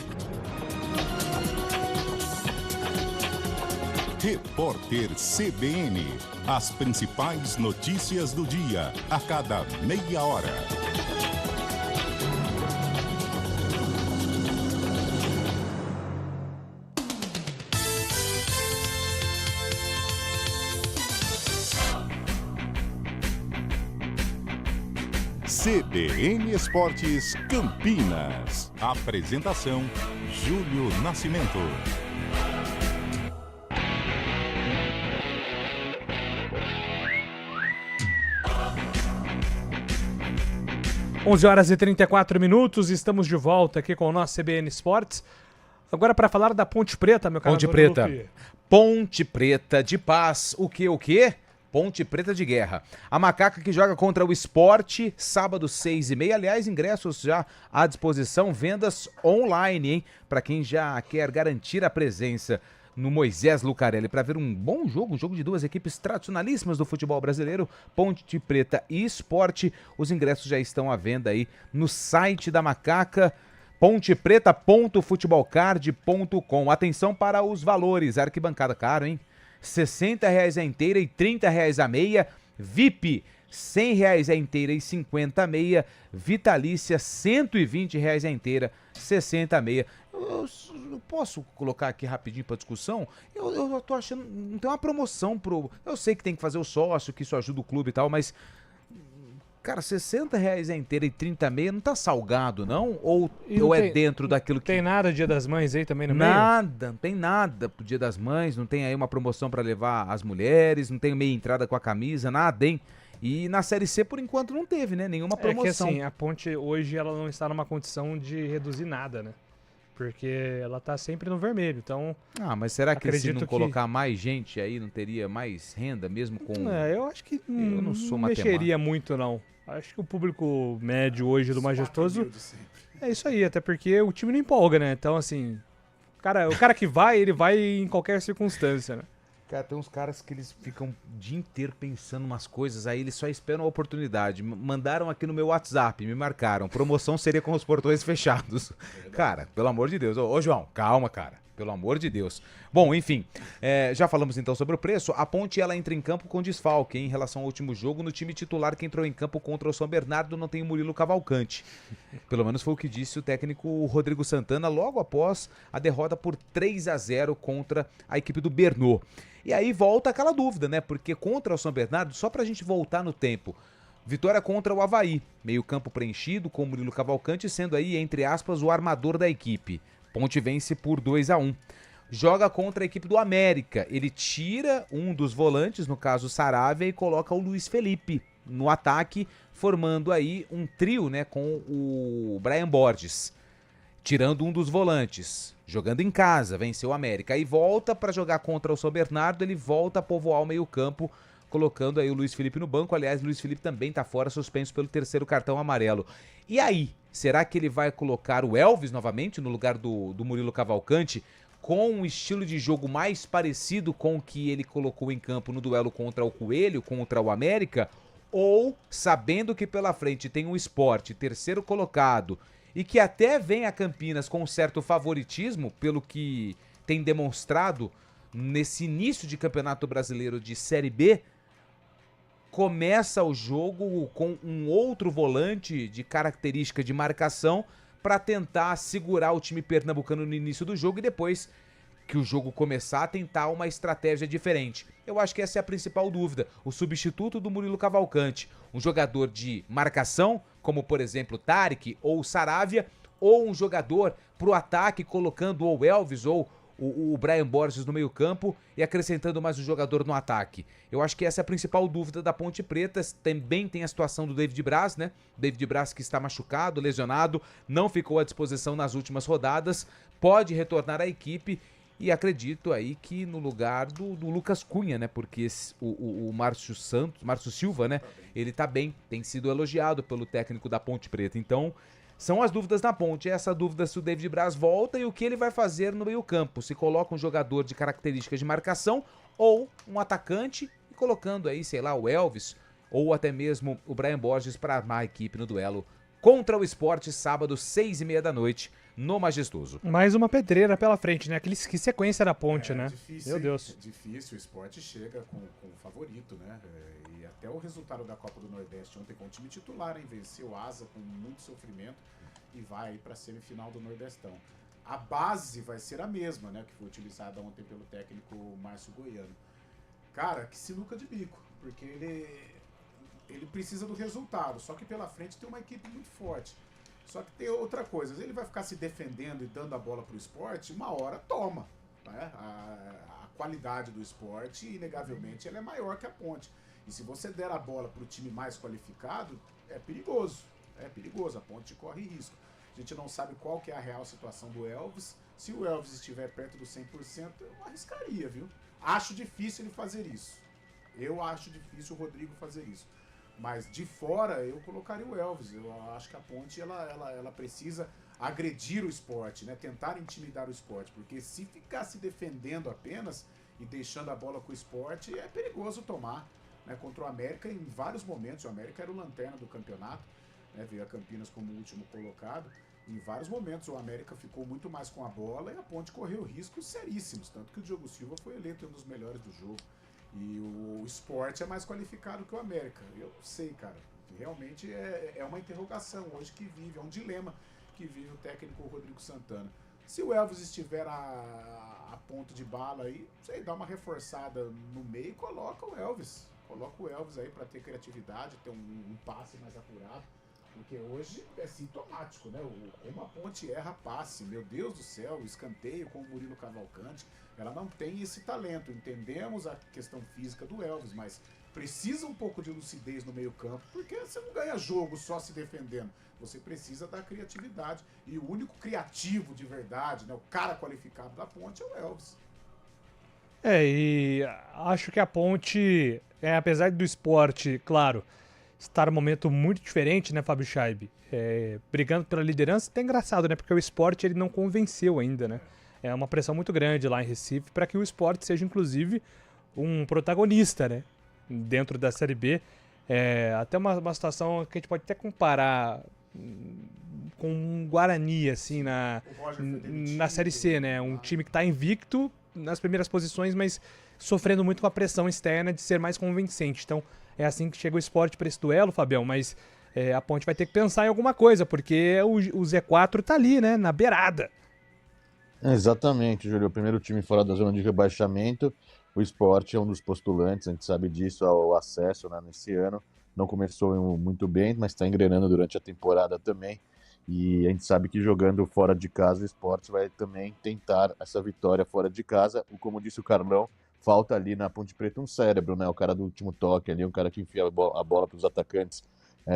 Repórter CBN. As principais notícias do dia, a cada meia hora. CBN Esportes Campinas. Apresentação: Júlio Nascimento. 11h34, estamos de volta aqui com o nosso CBN Esportes. Agora para falar da Ponte Preta, meu caro. Ponte Preta. Ponte Preta de paz. O quê? Ponte Preta de guerra. A Macaca que joga contra o Sport, sábado 6h30. Aliás, ingressos já à disposição, vendas online, hein? Para quem já quer garantir a presença no Moisés Lucarelli para ver um bom jogo, um jogo de duas equipes tradicionalíssimas do futebol brasileiro, Ponte Preta e Sport. Os ingressos já estão à venda aí no site da Macaca, pontepreta.futebolcard.com. Atenção para os valores, arquibancada caro, hein? R$60 a inteira e R$30 a meia, VIP R$100 a inteira e R$50 a meia, vitalícia R$120 a inteira, R$60 a meia. Eu posso colocar aqui rapidinho para discussão? Eu tô achando, não tem uma promoção pro... Eu sei que tem que fazer o sócio, que isso ajuda o clube e tal, mas... Cara, R$60 a inteira e R$30 a meia não tá salgado, não? Ou é dentro daquilo que... Tem nada Dia das Mães aí também no meio? Nada, não tem nada pro Dia das Mães, não tem aí uma promoção para levar as mulheres, não tem meia entrada com a camisa, nada, hein? E na Série C, por enquanto, não teve, né? Nenhuma promoção. É que assim, a Ponte hoje ela não está numa condição de reduzir nada, né? Porque ela tá sempre no vermelho, então... Ah, mas será que se não colocar mais gente aí, não teria mais renda mesmo com... eu acho que eu não mexeria muito, não. Acho que o público médio hoje do Majestoso... É isso aí, até porque o time não empolga, né? Então, assim... o cara que vai, ele vai em qualquer circunstância, né? Cara, tem uns caras que eles ficam o dia inteiro pensando umas coisas, aí eles só esperam a oportunidade. Mandaram aqui no meu WhatsApp, me marcaram. Promoção seria com os portões fechados. Cara, pelo amor de Deus. Ô, João, calma, cara. Pelo amor de Deus. Bom, enfim, já falamos então sobre o preço. A Ponte, ela entra em campo com desfalque, hein, em relação ao último jogo. No time titular que entrou em campo contra o São Bernardo não tem o Murilo Cavalcante. Pelo menos foi o que disse o técnico Rodrigo Santana logo após a derrota por 3-0 contra a equipe do Bernô. E aí volta aquela dúvida, né? Porque contra o São Bernardo, só pra gente voltar no tempo, vitória contra o Avaí. Meio campo preenchido com o Murilo Cavalcante sendo aí, entre aspas, o armador da equipe. Ponte vence por 2-1. Joga contra a equipe do América. Ele tira um dos volantes, no caso Saravia, e coloca o Luiz Felipe. no ataque, formando aí um trio, né, com o Brian Borges, tirando um dos volantes, jogando em casa, venceu o América, e volta para jogar contra o São Bernardo, ele volta a povoar o meio-campo, colocando aí o Luiz Felipe no banco. Aliás, o Luiz Felipe também tá fora, suspenso pelo 3º cartão amarelo. E aí, será que ele vai colocar o Elvis novamente no lugar do Murilo Cavalcante, com um estilo de jogo mais parecido com o que ele colocou em campo no duelo contra o Coelho, contra o América? Ou, sabendo que pela frente tem um Sport, 3º colocado, e que até vem a Campinas com um certo favoritismo, pelo que tem demonstrado nesse início de Campeonato Brasileiro de Série B, começa o jogo com um outro volante de característica de marcação para tentar segurar o time pernambucano no início do jogo e depois que o jogo começar, tentar uma estratégia diferente. Eu acho que essa é a principal dúvida. O substituto do Murilo Cavalcante, um jogador de marcação, como por exemplo Tarek ou Saravia, ou um jogador para o ataque colocando ou Elvis ou o Brian Borges no meio campo e acrescentando mais um jogador no ataque. Eu acho que essa é a principal dúvida da Ponte Preta. Também tem a situação do David Braz, né? David Braz que está machucado, lesionado, não ficou à disposição nas últimas rodadas, pode retornar à equipe e acredito aí que no lugar do Lucas Cunha, né? Porque o Márcio Silva, né? Ele tá bem, tem sido elogiado pelo técnico da Ponte Preta. Então, são as dúvidas na Ponte. Essa dúvida se o David Braz volta e o que ele vai fazer no meio-campo. Se coloca um jogador de características de marcação ou um atacante, e colocando aí, sei lá, o Elvis ou até mesmo o Brian Borges para armar a equipe no duelo contra o Sport, sábado, 6h30 da noite, no Majestoso. Mais uma pedreira pela frente, né? Que sequência da Ponte, né? Difícil, meu Deus. Difícil, o Sport chega com o favorito, né? E até o resultado da Copa do Nordeste ontem com o time titular, hein? Venceu o Asa com muito sofrimento e vai para a semifinal do Nordestão. A base vai ser a mesma, né? Que foi utilizada ontem pelo técnico Márcio Goiano. Cara, que sinuca de bico, porque ele precisa do resultado, só que pela frente tem uma equipe muito forte. Só que tem outra coisa, ele vai ficar se defendendo e dando a bola pro Sport, uma hora toma. Né? A qualidade do Sport, inegavelmente, ela é maior que a Ponte. E se você der a bola pro time mais qualificado, é perigoso. É perigoso, a Ponte corre risco. A gente não sabe qual que é a real situação do Elvis. Se o Elvis estiver perto do 100%, eu arriscaria, viu? Acho difícil ele fazer isso. Eu acho difícil o Rodrigo fazer isso. Mas de fora eu colocaria o Elvis. Eu acho que a Ponte ela precisa agredir o Sport, né? Tentar intimidar o Sport, porque se ficar se defendendo apenas e deixando a bola com o Sport, é perigoso tomar, né? Contra o América em vários momentos. O América era o lanterna do campeonato, né? Veio a Campinas como último colocado. Em vários momentos o América ficou muito mais com a bola e a Ponte correu riscos seríssimos, tanto que o Diogo Silva foi eleito um dos melhores do jogo. E o Sport é mais qualificado que o América. Eu não sei, cara. Realmente é uma interrogação hoje que vive, é um dilema que vive o técnico Rodrigo Santana. Se o Elvis estiver a ponto de bala aí, sei, dá uma reforçada no meio e coloca o Elvis. Coloca o Elvis aí para ter criatividade, ter um passe mais apurado. Porque hoje é sintomático, né? Como a Ponte erra passe, meu Deus do céu, o escanteio com o Murilo Cavalcante, ela não tem esse talento. Entendemos a questão física do Elvis, mas precisa um pouco de lucidez no meio campo, porque você não ganha jogo só se defendendo. Você precisa da criatividade. E o único criativo de verdade, né, o cara qualificado da Ponte é o Elvis. E acho que a Ponte, apesar do Sport, claro, estar num momento muito diferente, né, Fábio Scheibe? Brigando pela liderança, até engraçado, né? Porque o Sport ele não convenceu ainda, né? É uma pressão muito grande lá em Recife para que o Sport seja, inclusive, um protagonista, né? Dentro da Série B. Até uma situação que a gente pode até comparar com um Guarani, assim, na Série C, né? Um time que está invicto nas primeiras posições, mas sofrendo muito com a pressão externa de ser mais convincente. Então, é assim que chega o Sport para esse duelo, Fabião, mas a Ponte vai ter que pensar em alguma coisa, porque o Z4 tá ali, né, na beirada. Exatamente, Júlio. O primeiro time fora da zona de rebaixamento. O Sport é um dos postulantes, a gente sabe disso, ao acesso, né, nesse ano. Não começou muito bem, mas está engrenando durante a temporada também. E a gente sabe que jogando fora de casa, o Sport vai também tentar essa vitória fora de casa. Como disse o Carlão, falta ali na Ponte Preta um cérebro, né? O cara do último toque ali, um cara que enfia a bola para os atacantes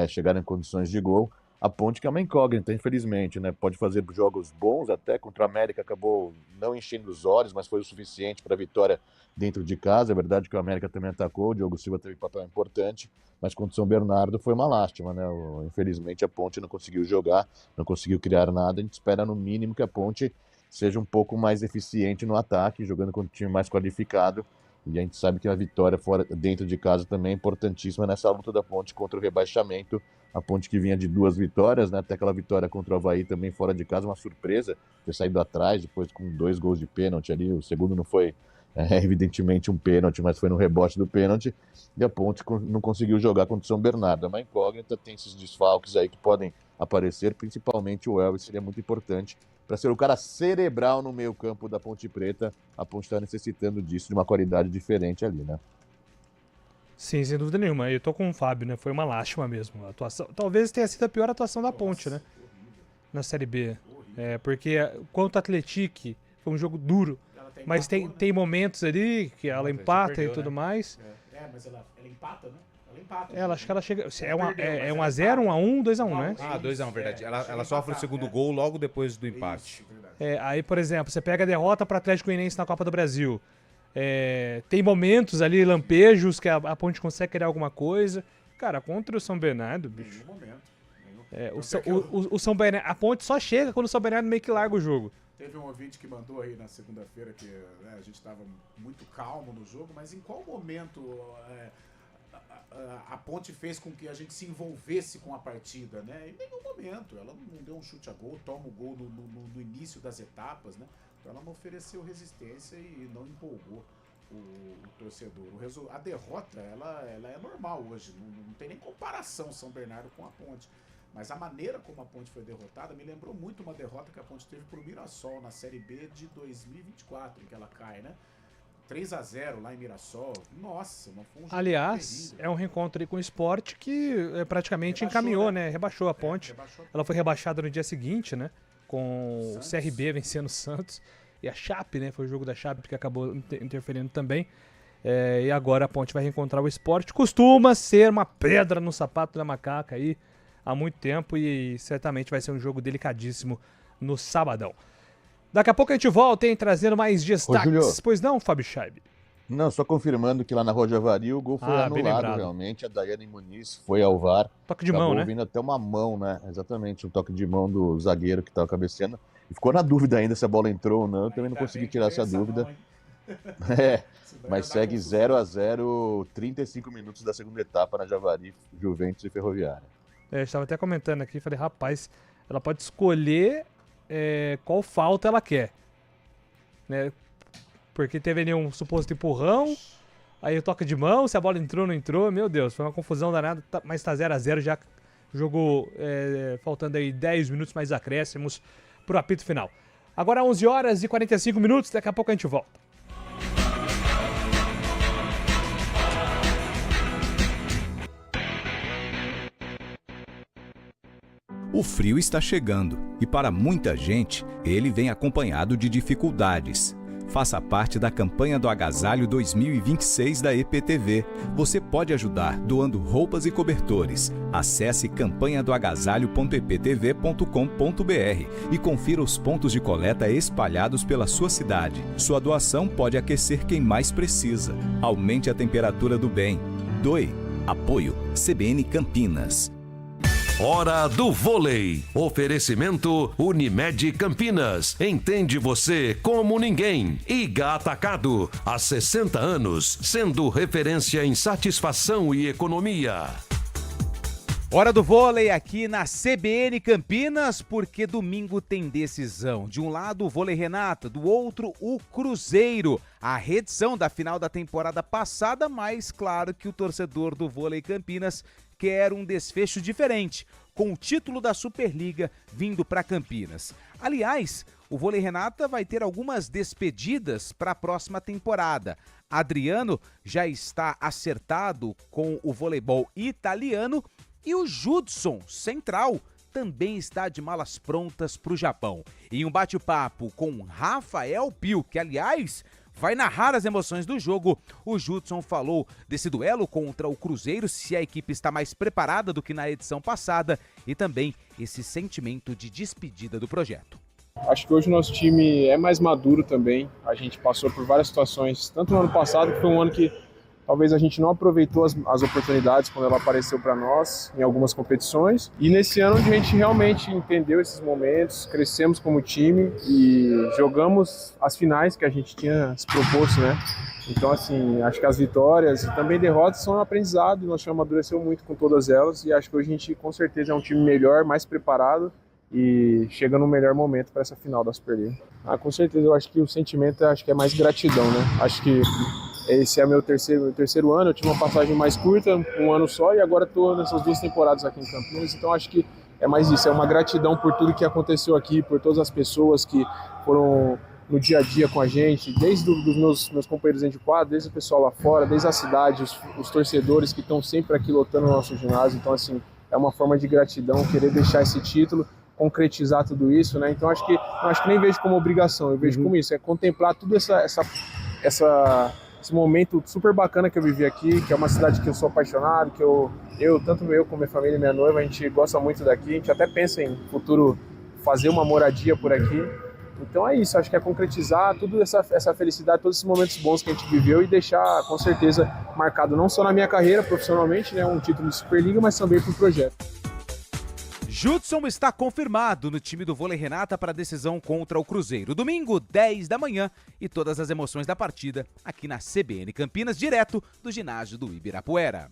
chegarem em condições de gol. A Ponte que é uma incógnita, infelizmente, né? Pode fazer jogos bons, até contra a América acabou não enchendo os olhos, mas foi o suficiente para a vitória dentro de casa. É verdade que o América também atacou, o Diogo Silva teve papel importante, mas contra o São Bernardo foi uma lástima, né? Infelizmente a Ponte não conseguiu jogar, não conseguiu criar nada. A gente espera no mínimo que a Ponte seja um pouco mais eficiente no ataque, jogando com um time mais qualificado. E a gente sabe que a vitória dentro de casa também é importantíssima nessa luta da Ponte contra o rebaixamento. A Ponte que vinha de 2 vitórias, né? Até aquela vitória contra o Avaí também fora de casa, uma surpresa, ter saído atrás, depois com 2 gols de pênalti ali. O segundo não foi, evidentemente, um pênalti, mas foi no rebote do pênalti. E a Ponte não conseguiu jogar contra o São Bernardo. É uma incógnita, tem esses desfalques aí que podem aparecer, principalmente o Elvis, seria muito importante para ser o cara cerebral no meio campo da Ponte Preta. A Ponte está necessitando disso, de uma qualidade diferente ali, né? Sim, sem dúvida nenhuma. Eu tô com o Fábio, né? Foi uma lástima mesmo. A atuação, talvez tenha sido a pior atuação da Ponte, né? Na Série B. Porque quanto ao Atlético, foi um jogo duro. Mas tem momentos ali que ela empata perdeu, e tudo mais. Mas ela empata, né? Acho que ela chega. É 1x0, 1x1, 2x1, né? 2x1, verdade. Ela sofre o segundo gol logo depois do empate. Aí, por exemplo, você pega a derrota para o Atlético Goianiense na Copa do Brasil. Tem momentos ali, lampejos, que a Ponte consegue criar alguma coisa. Cara, contra o São Bernardo, bicho. O São Bernardo, a Ponte só chega quando o São Bernardo meio que larga o jogo. Teve um ouvinte que mandou aí na segunda-feira que a gente estava muito calmo no jogo, mas em qual momento a Ponte fez com que a gente se envolvesse com a partida, né? Em nenhum momento. Ela não deu um chute a gol, toma o gol no início das etapas, né? Então ela não ofereceu resistência e não empolgou o torcedor. A derrota, ela é normal hoje, não tem nem comparação São Bernardo com a Ponte. Mas a maneira como a Ponte foi derrotada me lembrou muito uma derrota que a Ponte teve pro Mirassol na Série B de 2024, em que ela cai, né? 3x0 lá em Mirassol. Nossa, não foi um jogo Aliás, terrível. É um reencontro aí com o Sport que praticamente encaminhou, né? Rebaixou a Ponte. Ela foi rebaixada no dia seguinte, né? Com o CRB vencendo o Santos. E a Chape, né? Foi o jogo da Chape que acabou interferindo também. E agora a Ponte vai reencontrar o Sport. Costuma ser uma pedra no sapato da macaca aí há muito tempo e certamente vai ser um jogo delicadíssimo no sabadão. Daqui a pouco a gente volta, hein, trazendo mais destaques. Pois não, Fábio Scheib? Não, só confirmando que lá na Rua Javari o gol foi anulado realmente. A Daiane Muniz foi ao VAR. Toque de mão, né? Vindo até uma mão, né? Exatamente, um toque de mão do zagueiro que estava cabeceando. E ficou na dúvida ainda se a bola entrou ou não. Eu também não consegui tirar essa dúvida. Mas segue 0x0, 35 minutos da segunda etapa na Javari, Juventus e Ferroviária. Eu estava até comentando aqui, falei, rapaz, ela pode escolher qual falta ela quer, né? Porque teve ali um suposto empurrão, aí o toque de mão, se a bola entrou ou não entrou, meu Deus, foi uma confusão danada, mas tá 0x0 já, jogou faltando aí 10 minutos mais acréscimos pro apito final. Agora 11 horas e 45 minutos, daqui a pouco a gente volta. O frio está chegando e para muita gente ele vem acompanhado de dificuldades. Faça parte da campanha do Agasalho 2026 da EPTV. Você pode ajudar doando roupas e cobertores. Acesse campanhadoagasalho.eptv.com.br e confira os pontos de coleta espalhados pela sua cidade. Sua doação pode aquecer quem mais precisa. Aumente a temperatura do bem. Doe. Apoio CBN Campinas. Hora do Vôlei. Oferecimento Unimed Campinas. Entende você como ninguém. Iga Atacado. Há 60 anos, sendo referência em satisfação e economia. Hora do vôlei aqui na CBN Campinas, porque domingo tem decisão. De um lado o Vôlei Renata, do outro o Cruzeiro. A reedição da final da temporada passada, mas claro que o torcedor do Vôlei Campinas quer um desfecho diferente, com o título da Superliga vindo para Campinas. Aliás, o Vôlei Renata vai ter algumas despedidas para a próxima temporada. Adriano já está acertado com o voleibol italiano e o Judson, central, também está de malas prontas para o Japão. Em um bate-papo com Rafael Pio, que aliás vai narrar as emoções do jogo. O Judson falou desse duelo contra o Cruzeiro, se a equipe está mais preparada do que na edição passada e também esse sentimento de despedida do projeto. Acho que hoje o nosso time é mais maduro também. A gente passou por várias situações, tanto no ano passado, que foi um ano que talvez a gente não aproveitou as oportunidades quando ela apareceu para nós em algumas competições. E nesse ano a gente realmente entendeu esses momentos, crescemos como time e jogamos as finais que a gente tinha se proposto, né? Então, assim, acho que as vitórias e também derrotas são um aprendizado, e nós amadureceu muito com todas elas, e acho que hoje a gente com certeza é um time melhor, mais preparado e chega no melhor momento para essa final da Superliga. Com certeza, eu acho que o sentimento acho que é mais gratidão, né? Acho que esse é meu terceiro ano, eu tive uma passagem mais curta, um ano só, e agora estou nessas 2 temporadas aqui em Campinas, então acho que é mais isso, é uma gratidão por tudo que aconteceu aqui, por todas as pessoas que foram no dia a dia com a gente, desde os meus companheiros dentro de quadro, desde o pessoal lá fora, desde a cidade, os torcedores que estão sempre aqui lotando o nosso ginásio, então assim, é uma forma de gratidão, querer deixar esse título, concretizar tudo isso, né? Então acho que nem vejo como obrigação, eu vejo como isso, é contemplar tudo esse momento super bacana que eu vivi aqui, que é uma cidade que eu sou apaixonado, que tanto eu como minha família e minha noiva, a gente gosta muito daqui, a gente até pensa em futuro fazer uma moradia por aqui. Então é isso, acho que é concretizar toda essa felicidade, todos esses momentos bons que a gente viveu e deixar com certeza marcado não só na minha carreira profissionalmente, né, um título de Superliga, mas também para o projeto. Judson está confirmado no time do Vôlei Renata para a decisão contra o Cruzeiro. Domingo, 10 da manhã, e todas as emoções da partida aqui na CBN Campinas, direto do ginásio do Ibirapuera.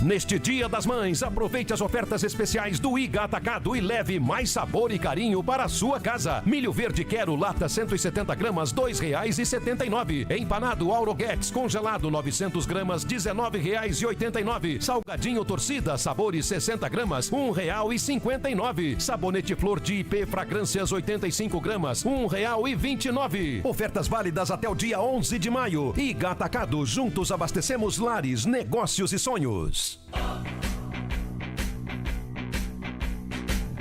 Neste Dia das Mães, aproveite as ofertas especiais do Iga Atacado e leve mais sabor e carinho para a sua casa. Milho verde quero, lata 170 gramas, R$ 2,79. Empanado Auroguetes congelado 900 gramas, R$ 19,89. Salgadinho torcida, sabores 60 gramas, R$ 1,59. Sabonete Flor de IP Fragrâncias 85 gramas, R$ 1,29. Ofertas válidas até o dia 11 de maio. Iga Atacado, juntos abastecemos lares, negócios e sonhos.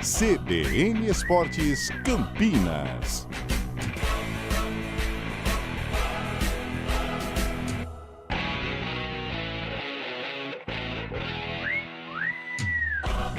CBN Esportes Campinas.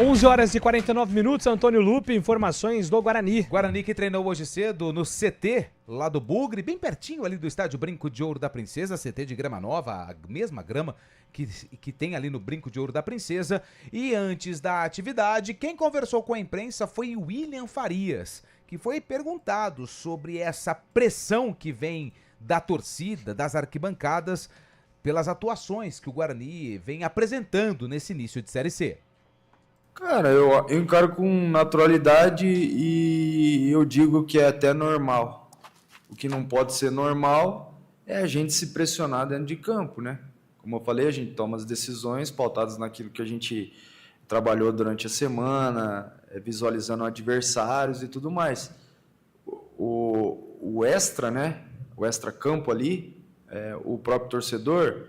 Onze horas e 49 minutos, Antônio Lupe, informações do Guarani. Guarani que treinou hoje cedo no CT, lá do Bugre, bem pertinho ali do estádio Brinco de Ouro da Princesa, CT de grama nova, a mesma grama que tem ali no Brinco de Ouro da Princesa. E antes da atividade, quem conversou com a imprensa foi o William Farias, que foi perguntado sobre essa pressão que vem da torcida, das arquibancadas, pelas atuações que o Guarani vem apresentando nesse início de Série C. Cara, eu encaro com naturalidade e eu digo que é até normal. O que não pode ser normal é a gente se pressionar dentro de campo, né? Como eu falei, a gente toma as decisões pautadas naquilo que a gente trabalhou durante a semana, visualizando adversários e tudo mais. O extra, né? O extra-campo ali, o próprio torcedor,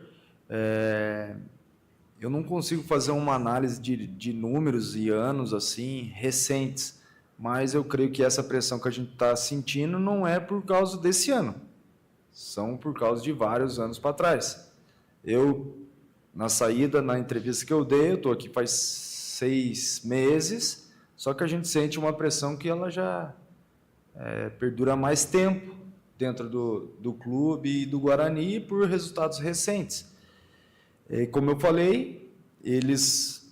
eu não consigo fazer uma análise de números e anos assim recentes, mas eu creio que essa pressão que a gente está sentindo não é por causa desse ano, são por causa de vários anos para trás. Eu, na saída, na entrevista que eu dei, eu estou aqui faz 6 meses, só que a gente sente uma pressão que ela já perdura mais tempo dentro do clube e do Guarani por resultados recentes. E, como eu falei, eles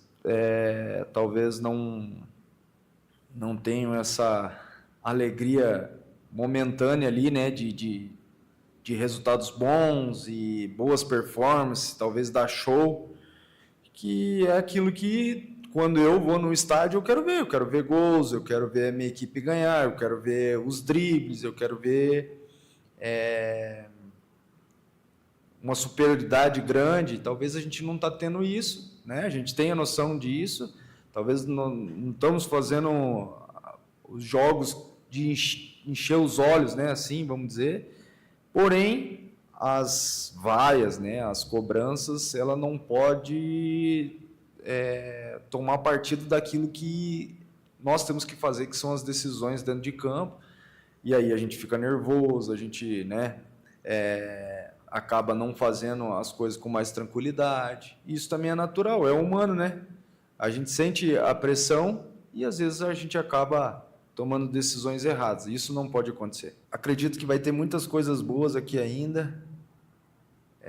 talvez não tenham essa alegria momentânea ali, né, de resultados bons e boas performances, talvez dar show, que é aquilo que quando eu vou no estádio eu quero ver gols, eu quero ver a minha equipe ganhar, eu quero ver os dribles, eu quero ver uma superioridade grande. Talvez a gente não está tendo isso, né? A gente tem a noção disso, talvez não estamos fazendo os jogos de encher os olhos, né? Assim, vamos dizer. Porém, as vaias, né? As cobranças, ela não pode tomar partido daquilo que nós temos que fazer, que são as decisões dentro de campo. E aí a gente fica nervoso, a gente, né? acaba não fazendo as coisas com mais tranquilidade. Isso também é natural, é humano, né? A gente sente a pressão e às vezes a gente acaba tomando decisões erradas. Isso não pode acontecer. Acredito que vai ter muitas coisas boas aqui ainda.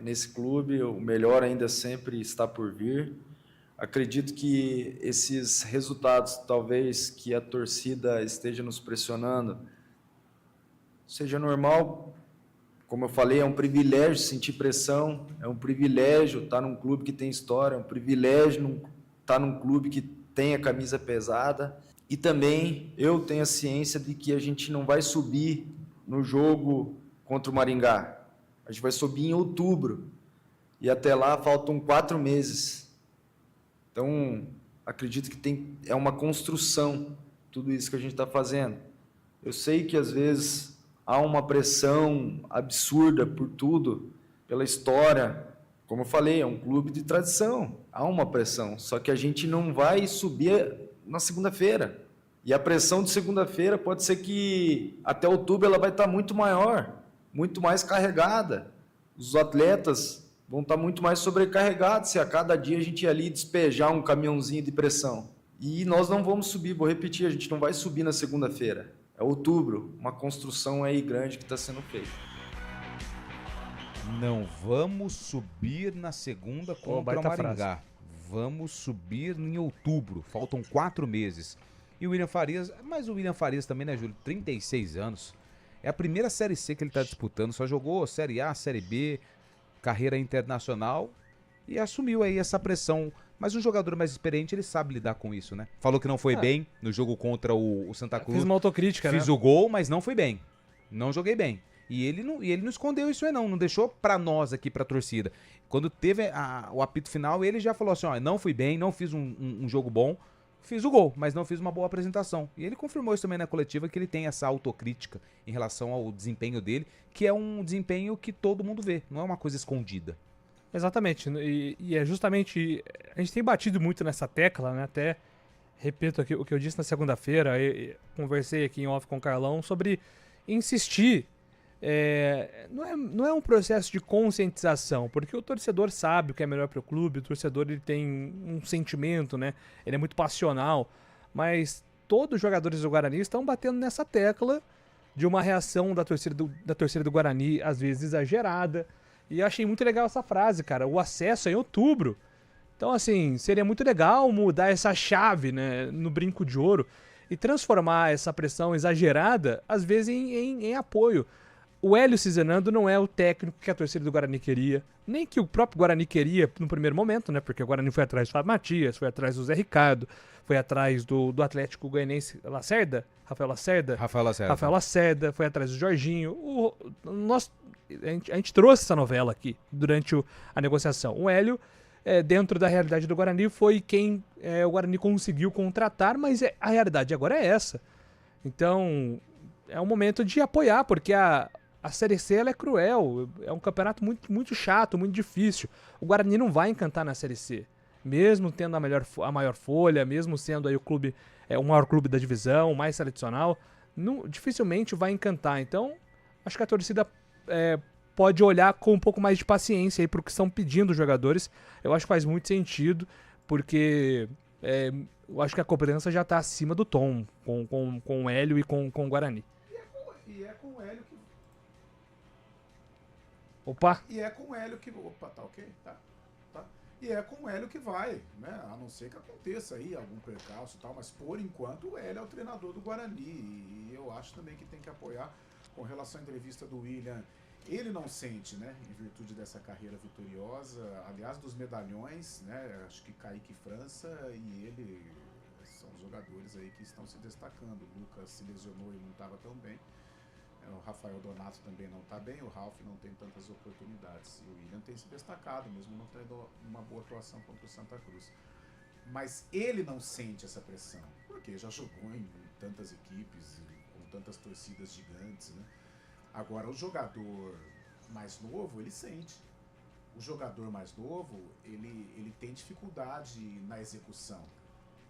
Nesse clube, o melhor ainda sempre está por vir. Acredito que esses resultados, talvez que a torcida esteja nos pressionando, seja normal. Como eu falei, é um privilégio sentir pressão, é um privilégio estar num clube que tem história, é um privilégio estar num clube que tem a camisa pesada. E também eu tenho a ciência de que a gente não vai subir no jogo contra o Maringá. A gente vai subir em outubro. E até lá faltam 4 meses. Então, acredito que é uma construção tudo isso que a gente está fazendo. Eu sei que às vezes há uma pressão absurda por tudo, pela história. Como eu falei, é um clube de tradição. Há uma pressão, só que a gente não vai subir na segunda-feira. E a pressão de segunda-feira pode ser que até outubro ela vai estar muito maior, muito mais carregada. Os atletas vão estar muito mais sobrecarregados se a cada dia a gente ir ali despejar um caminhãozinho de pressão. E nós não vamos subir, vou repetir, a gente não vai subir na segunda-feira. É outubro, uma construção aí grande que está sendo feita. Não vamos subir na segunda contra o Maringá. Vamos subir em outubro. Faltam 4 meses. E o William Farias, mas o William Farias também, né, Júlio? 36 anos. É a primeira Série C que ele está disputando. Só jogou Série A, Série B, carreira internacional e assumiu aí essa pressão. Mas um jogador mais experiente, ele sabe lidar com isso, né? Falou que não foi bem no jogo contra o Santa Cruz. Fiz uma autocrítica, Fiz o gol, mas não fui bem. Não joguei bem. E ele não escondeu isso aí não deixou pra nós aqui, pra torcida. Quando teve o apito final, ele já falou assim, ó, não fui bem, não fiz um jogo bom, fiz o gol, mas não fiz uma boa apresentação. E ele confirmou isso também na coletiva, que ele tem essa autocrítica em relação ao desempenho dele, que é um desempenho que todo mundo vê, não é uma coisa escondida. Exatamente, e é justamente, a gente tem batido muito nessa tecla, né, até repito aqui o que eu disse na segunda-feira, conversei aqui em off com o Carlão sobre insistir. Não é um processo de conscientização, porque o torcedor sabe o que é melhor para o clube, o torcedor ele tem um sentimento, né? Ele é muito passional, mas todos os jogadores do Guarani estão batendo nessa tecla de uma reação da torcida do Guarani, às vezes exagerada, e eu achei muito legal essa frase, cara, o acesso é em outubro. Então, assim, seria muito legal mudar essa chave, né, no brinco de ouro e transformar essa pressão exagerada, às vezes, em apoio. O Hélio Cizenando não é o técnico que a torcida do Guarani queria, nem que o próprio Guarani queria no primeiro momento, né? Porque o Guarani foi atrás do Fábio Matias, foi atrás do Zé Ricardo, foi atrás do Atlético Goianiense Rafael Lacerda, foi atrás do Jorginho. A gente trouxe essa novela aqui durante a negociação. O Hélio, dentro da realidade do Guarani, foi quem o Guarani conseguiu contratar, mas a realidade agora é essa. Então, é um momento de apoiar, porque a Série C ela é cruel, é um campeonato muito, muito chato, muito difícil. O Guarani não vai encantar na Série C, mesmo tendo a maior folha, mesmo sendo aí o clube, o maior clube da divisão, o mais tradicional, dificilmente vai encantar. Então, acho que a torcida pode olhar com um pouco mais de paciência aí para o que estão pedindo os jogadores. Eu acho que faz muito sentido, porque eu acho que a cobrança já está acima do tom com o Hélio e com o Guarani. E é com o Hélio que... Opa! E é com o Hélio que... Opa, tá ok? Tá. E é com o Hélio que vai, né? A não ser que aconteça aí algum percalço e tal, mas por enquanto o Hélio é o treinador do Guarani. E eu acho também que tem que apoiar. Com relação à entrevista do William, ele não sente, né? Em virtude dessa carreira vitoriosa, aliás, dos medalhões, né? Acho que Kaique França e ele são os jogadores aí que estão se destacando. O Lucas se lesionou e não estava tão bem. O Rafael Donato também não está bem, o Ralf não tem tantas oportunidades. E o William tem se destacado, mesmo não tendo uma boa atuação contra o Santa Cruz. Mas ele não sente essa pressão, porque já jogou em tantas equipes, com tantas torcidas gigantes, né? Agora, o jogador mais novo, ele sente. O jogador mais novo, ele tem dificuldade na execução.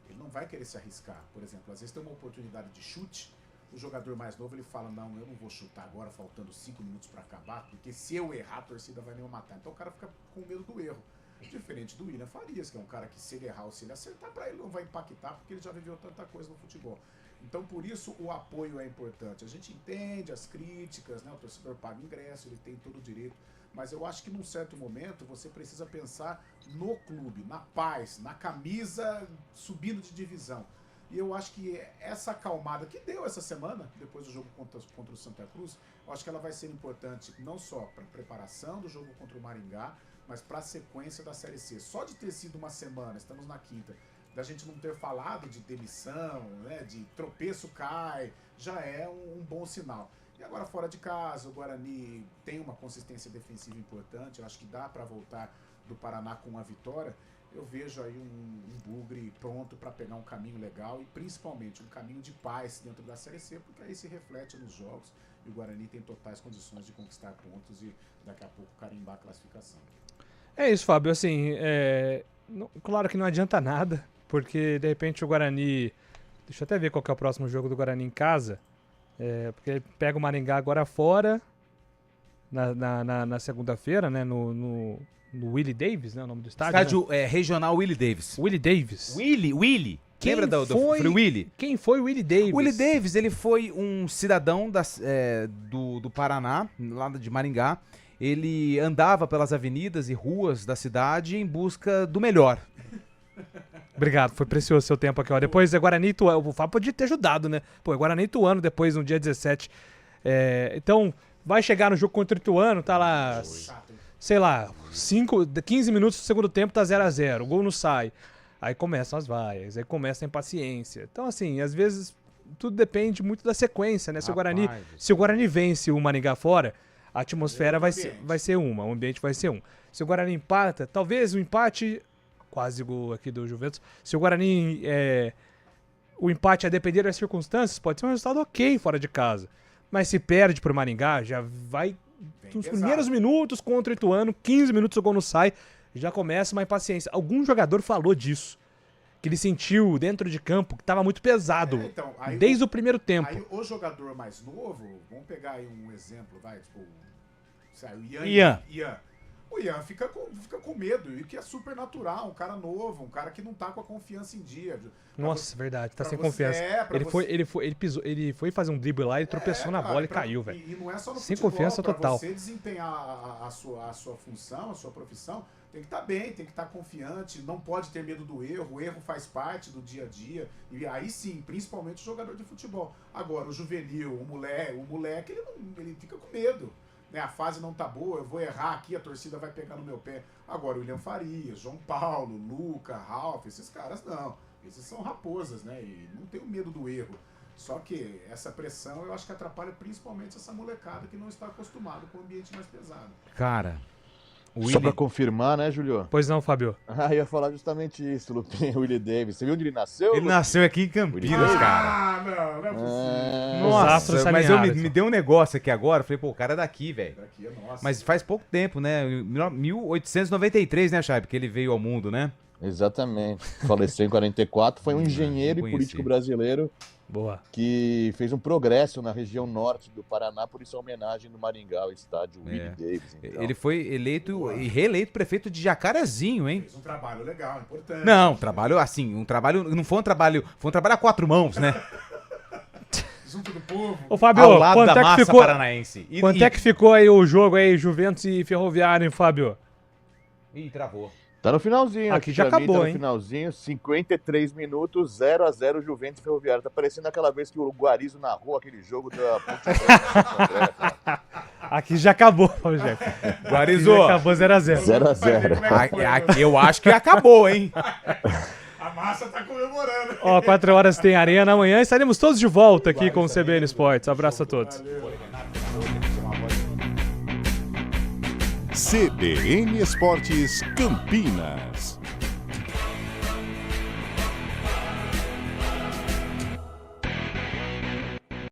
Ele não vai querer se arriscar. Por exemplo, às vezes tem uma oportunidade de chute, O jogador mais novo, ele fala, não, eu não vou chutar agora, faltando 5 minutos para acabar, porque se eu errar, a torcida vai me matar. Então o cara fica com medo do erro. Diferente do William Farias, que é um cara que se ele errar ou se ele acertar, para ele não vai impactar, porque ele já viveu tanta coisa no futebol. Então, por isso, o apoio é importante. A gente entende as críticas, né? O torcedor paga ingresso, ele tem todo o direito. Mas eu acho que num certo momento você precisa pensar no clube, na paz, na camisa subindo de divisão. E eu acho que essa acalmada que deu essa semana, depois do jogo contra o Santa Cruz, eu acho que ela vai ser importante não só para a preparação do jogo contra o Maringá, mas para a sequência da Série C. Só de ter sido uma semana, estamos na quinta, da gente não ter falado de demissão, né, de tropeço cai, já é um bom sinal. E agora fora de casa, o Guarani tem uma consistência defensiva importante, eu acho que dá para voltar do Paraná com uma vitória. Eu vejo aí um Bugre pronto para pegar um caminho legal e principalmente um caminho de paz dentro da Série C, porque aí se reflete nos jogos e o Guarani tem totais condições de conquistar pontos e daqui a pouco carimbar a classificação. É isso, Fábio. Assim, claro que não adianta nada, porque de repente o Guarani... Deixa eu até ver qual que é o próximo jogo do Guarani em casa. Porque ele pega o Maringá agora fora, na segunda-feira, né? No Willie Davis, né? O nome do estádio. Estádio regional Willie Davis. Willie Davis. Willie. Lembra do Free Willy? Quem foi o Willie Davis? O Willie Davis, ele foi um cidadão do Paraná, lá de Maringá. Ele andava pelas avenidas e ruas da cidade em busca do melhor. Obrigado, foi precioso seu tempo aqui. Ó. Depois é Guarani e Ituano. O Fábio podia ter ajudado, né? Pô, é Guarani e Ituano depois, no dia 17. Então, vai chegar no jogo contra o Ituano, tá lá, sei lá, 15 minutos do segundo tempo, tá 0-0. O gol não sai. Aí começam as vaias, aí começa a impaciência. Então, assim, às vezes tudo depende muito da sequência, né? Se o Guarani vence o Maringá fora, a atmosfera vai ser uma, o ambiente vai ser um. Se o Guarani empata, talvez o empate, quase gol aqui do Juventus, se o Guarani, o empate a depender das circunstâncias, pode ser um resultado ok fora de casa. Mas se perde pro Maringá, já vai nos primeiros minutos contra o Ituano, 15 minutos o gol não sai, já começa uma impaciência. Algum jogador falou disso, que ele sentiu dentro de campo que estava muito pesado, desde o primeiro tempo. Aí o jogador mais novo, vamos pegar aí um exemplo, tipo, o Ian. O Ian fica com medo, e que é super natural, um cara novo, um cara que não tá com a confiança em dia. Nossa, verdade, tá sem confiança. Ele foi fazer um drible lá, ele tropeçou na bola e caiu, velho. E não é só no sem futebol, confiança total. Pra você desempenhar a sua função, a sua profissão, tem que estar bem, tem que estar confiante, não pode ter medo do erro, o erro faz parte do dia a dia, e aí sim, principalmente o jogador de futebol. Agora, o juvenil, o moleque, ele fica com medo. Né, a fase não tá boa, eu vou errar aqui, a torcida vai pegar no meu pé. Agora, o William Farias, João Paulo, Luca, Ralf, esses caras não. Esses são raposas, né? E não tem o medo do erro. Só que essa pressão eu acho que atrapalha principalmente essa molecada que não está acostumado com o ambiente mais pesado. Cara, só pra confirmar, né, Julio? Pois não, Fábio. Eu ia falar justamente isso, Lupinha, o Willie Davis. Você viu onde ele nasceu? Ele nasceu aqui em Campinas, cara. Não é possível. Nossa, mas me deu um negócio aqui agora. Falei, pô, o cara é daqui, velho. Daqui é nossa. Mas faz pouco tempo, né? 1893, né, Chaib, que ele veio ao mundo, né? Exatamente. Faleceu em 44. Foi um engenheiro e político brasileiro. Boa. Que fez um progresso na região norte do Paraná, por isso a homenagem no Maringá ao estádio Willie Davis. Então. Ele foi eleito e reeleito prefeito de Jacarezinho, hein? Fez um trabalho legal, importante. Não, trabalho assim, não foi um trabalho a quatro mãos, né? Junto do povo. Ô, Fábio, ao lado da massa paranaense. Quanto é que ficou aí o jogo aí, Juventus e Ferroviário, hein, Fábio? Ih, travou. Tá no finalzinho. Aqui já acabou, tá no finalzinho, 53 minutos, 0-0 Juventus e Ferroviário. Tá parecendo aquela vez que o Guarizo narrou aquele jogo da Ponte. Aqui já acabou, Rogério. Guarizo. Acabou 0-0. 0-0. Aqui eu acho que acabou, hein? A massa tá comemorando. Ó, 4 horas tem Arena amanhã. Estaremos todos de volta aqui com o CBN Esportes. Abraço a todos. CBN Esportes Campinas.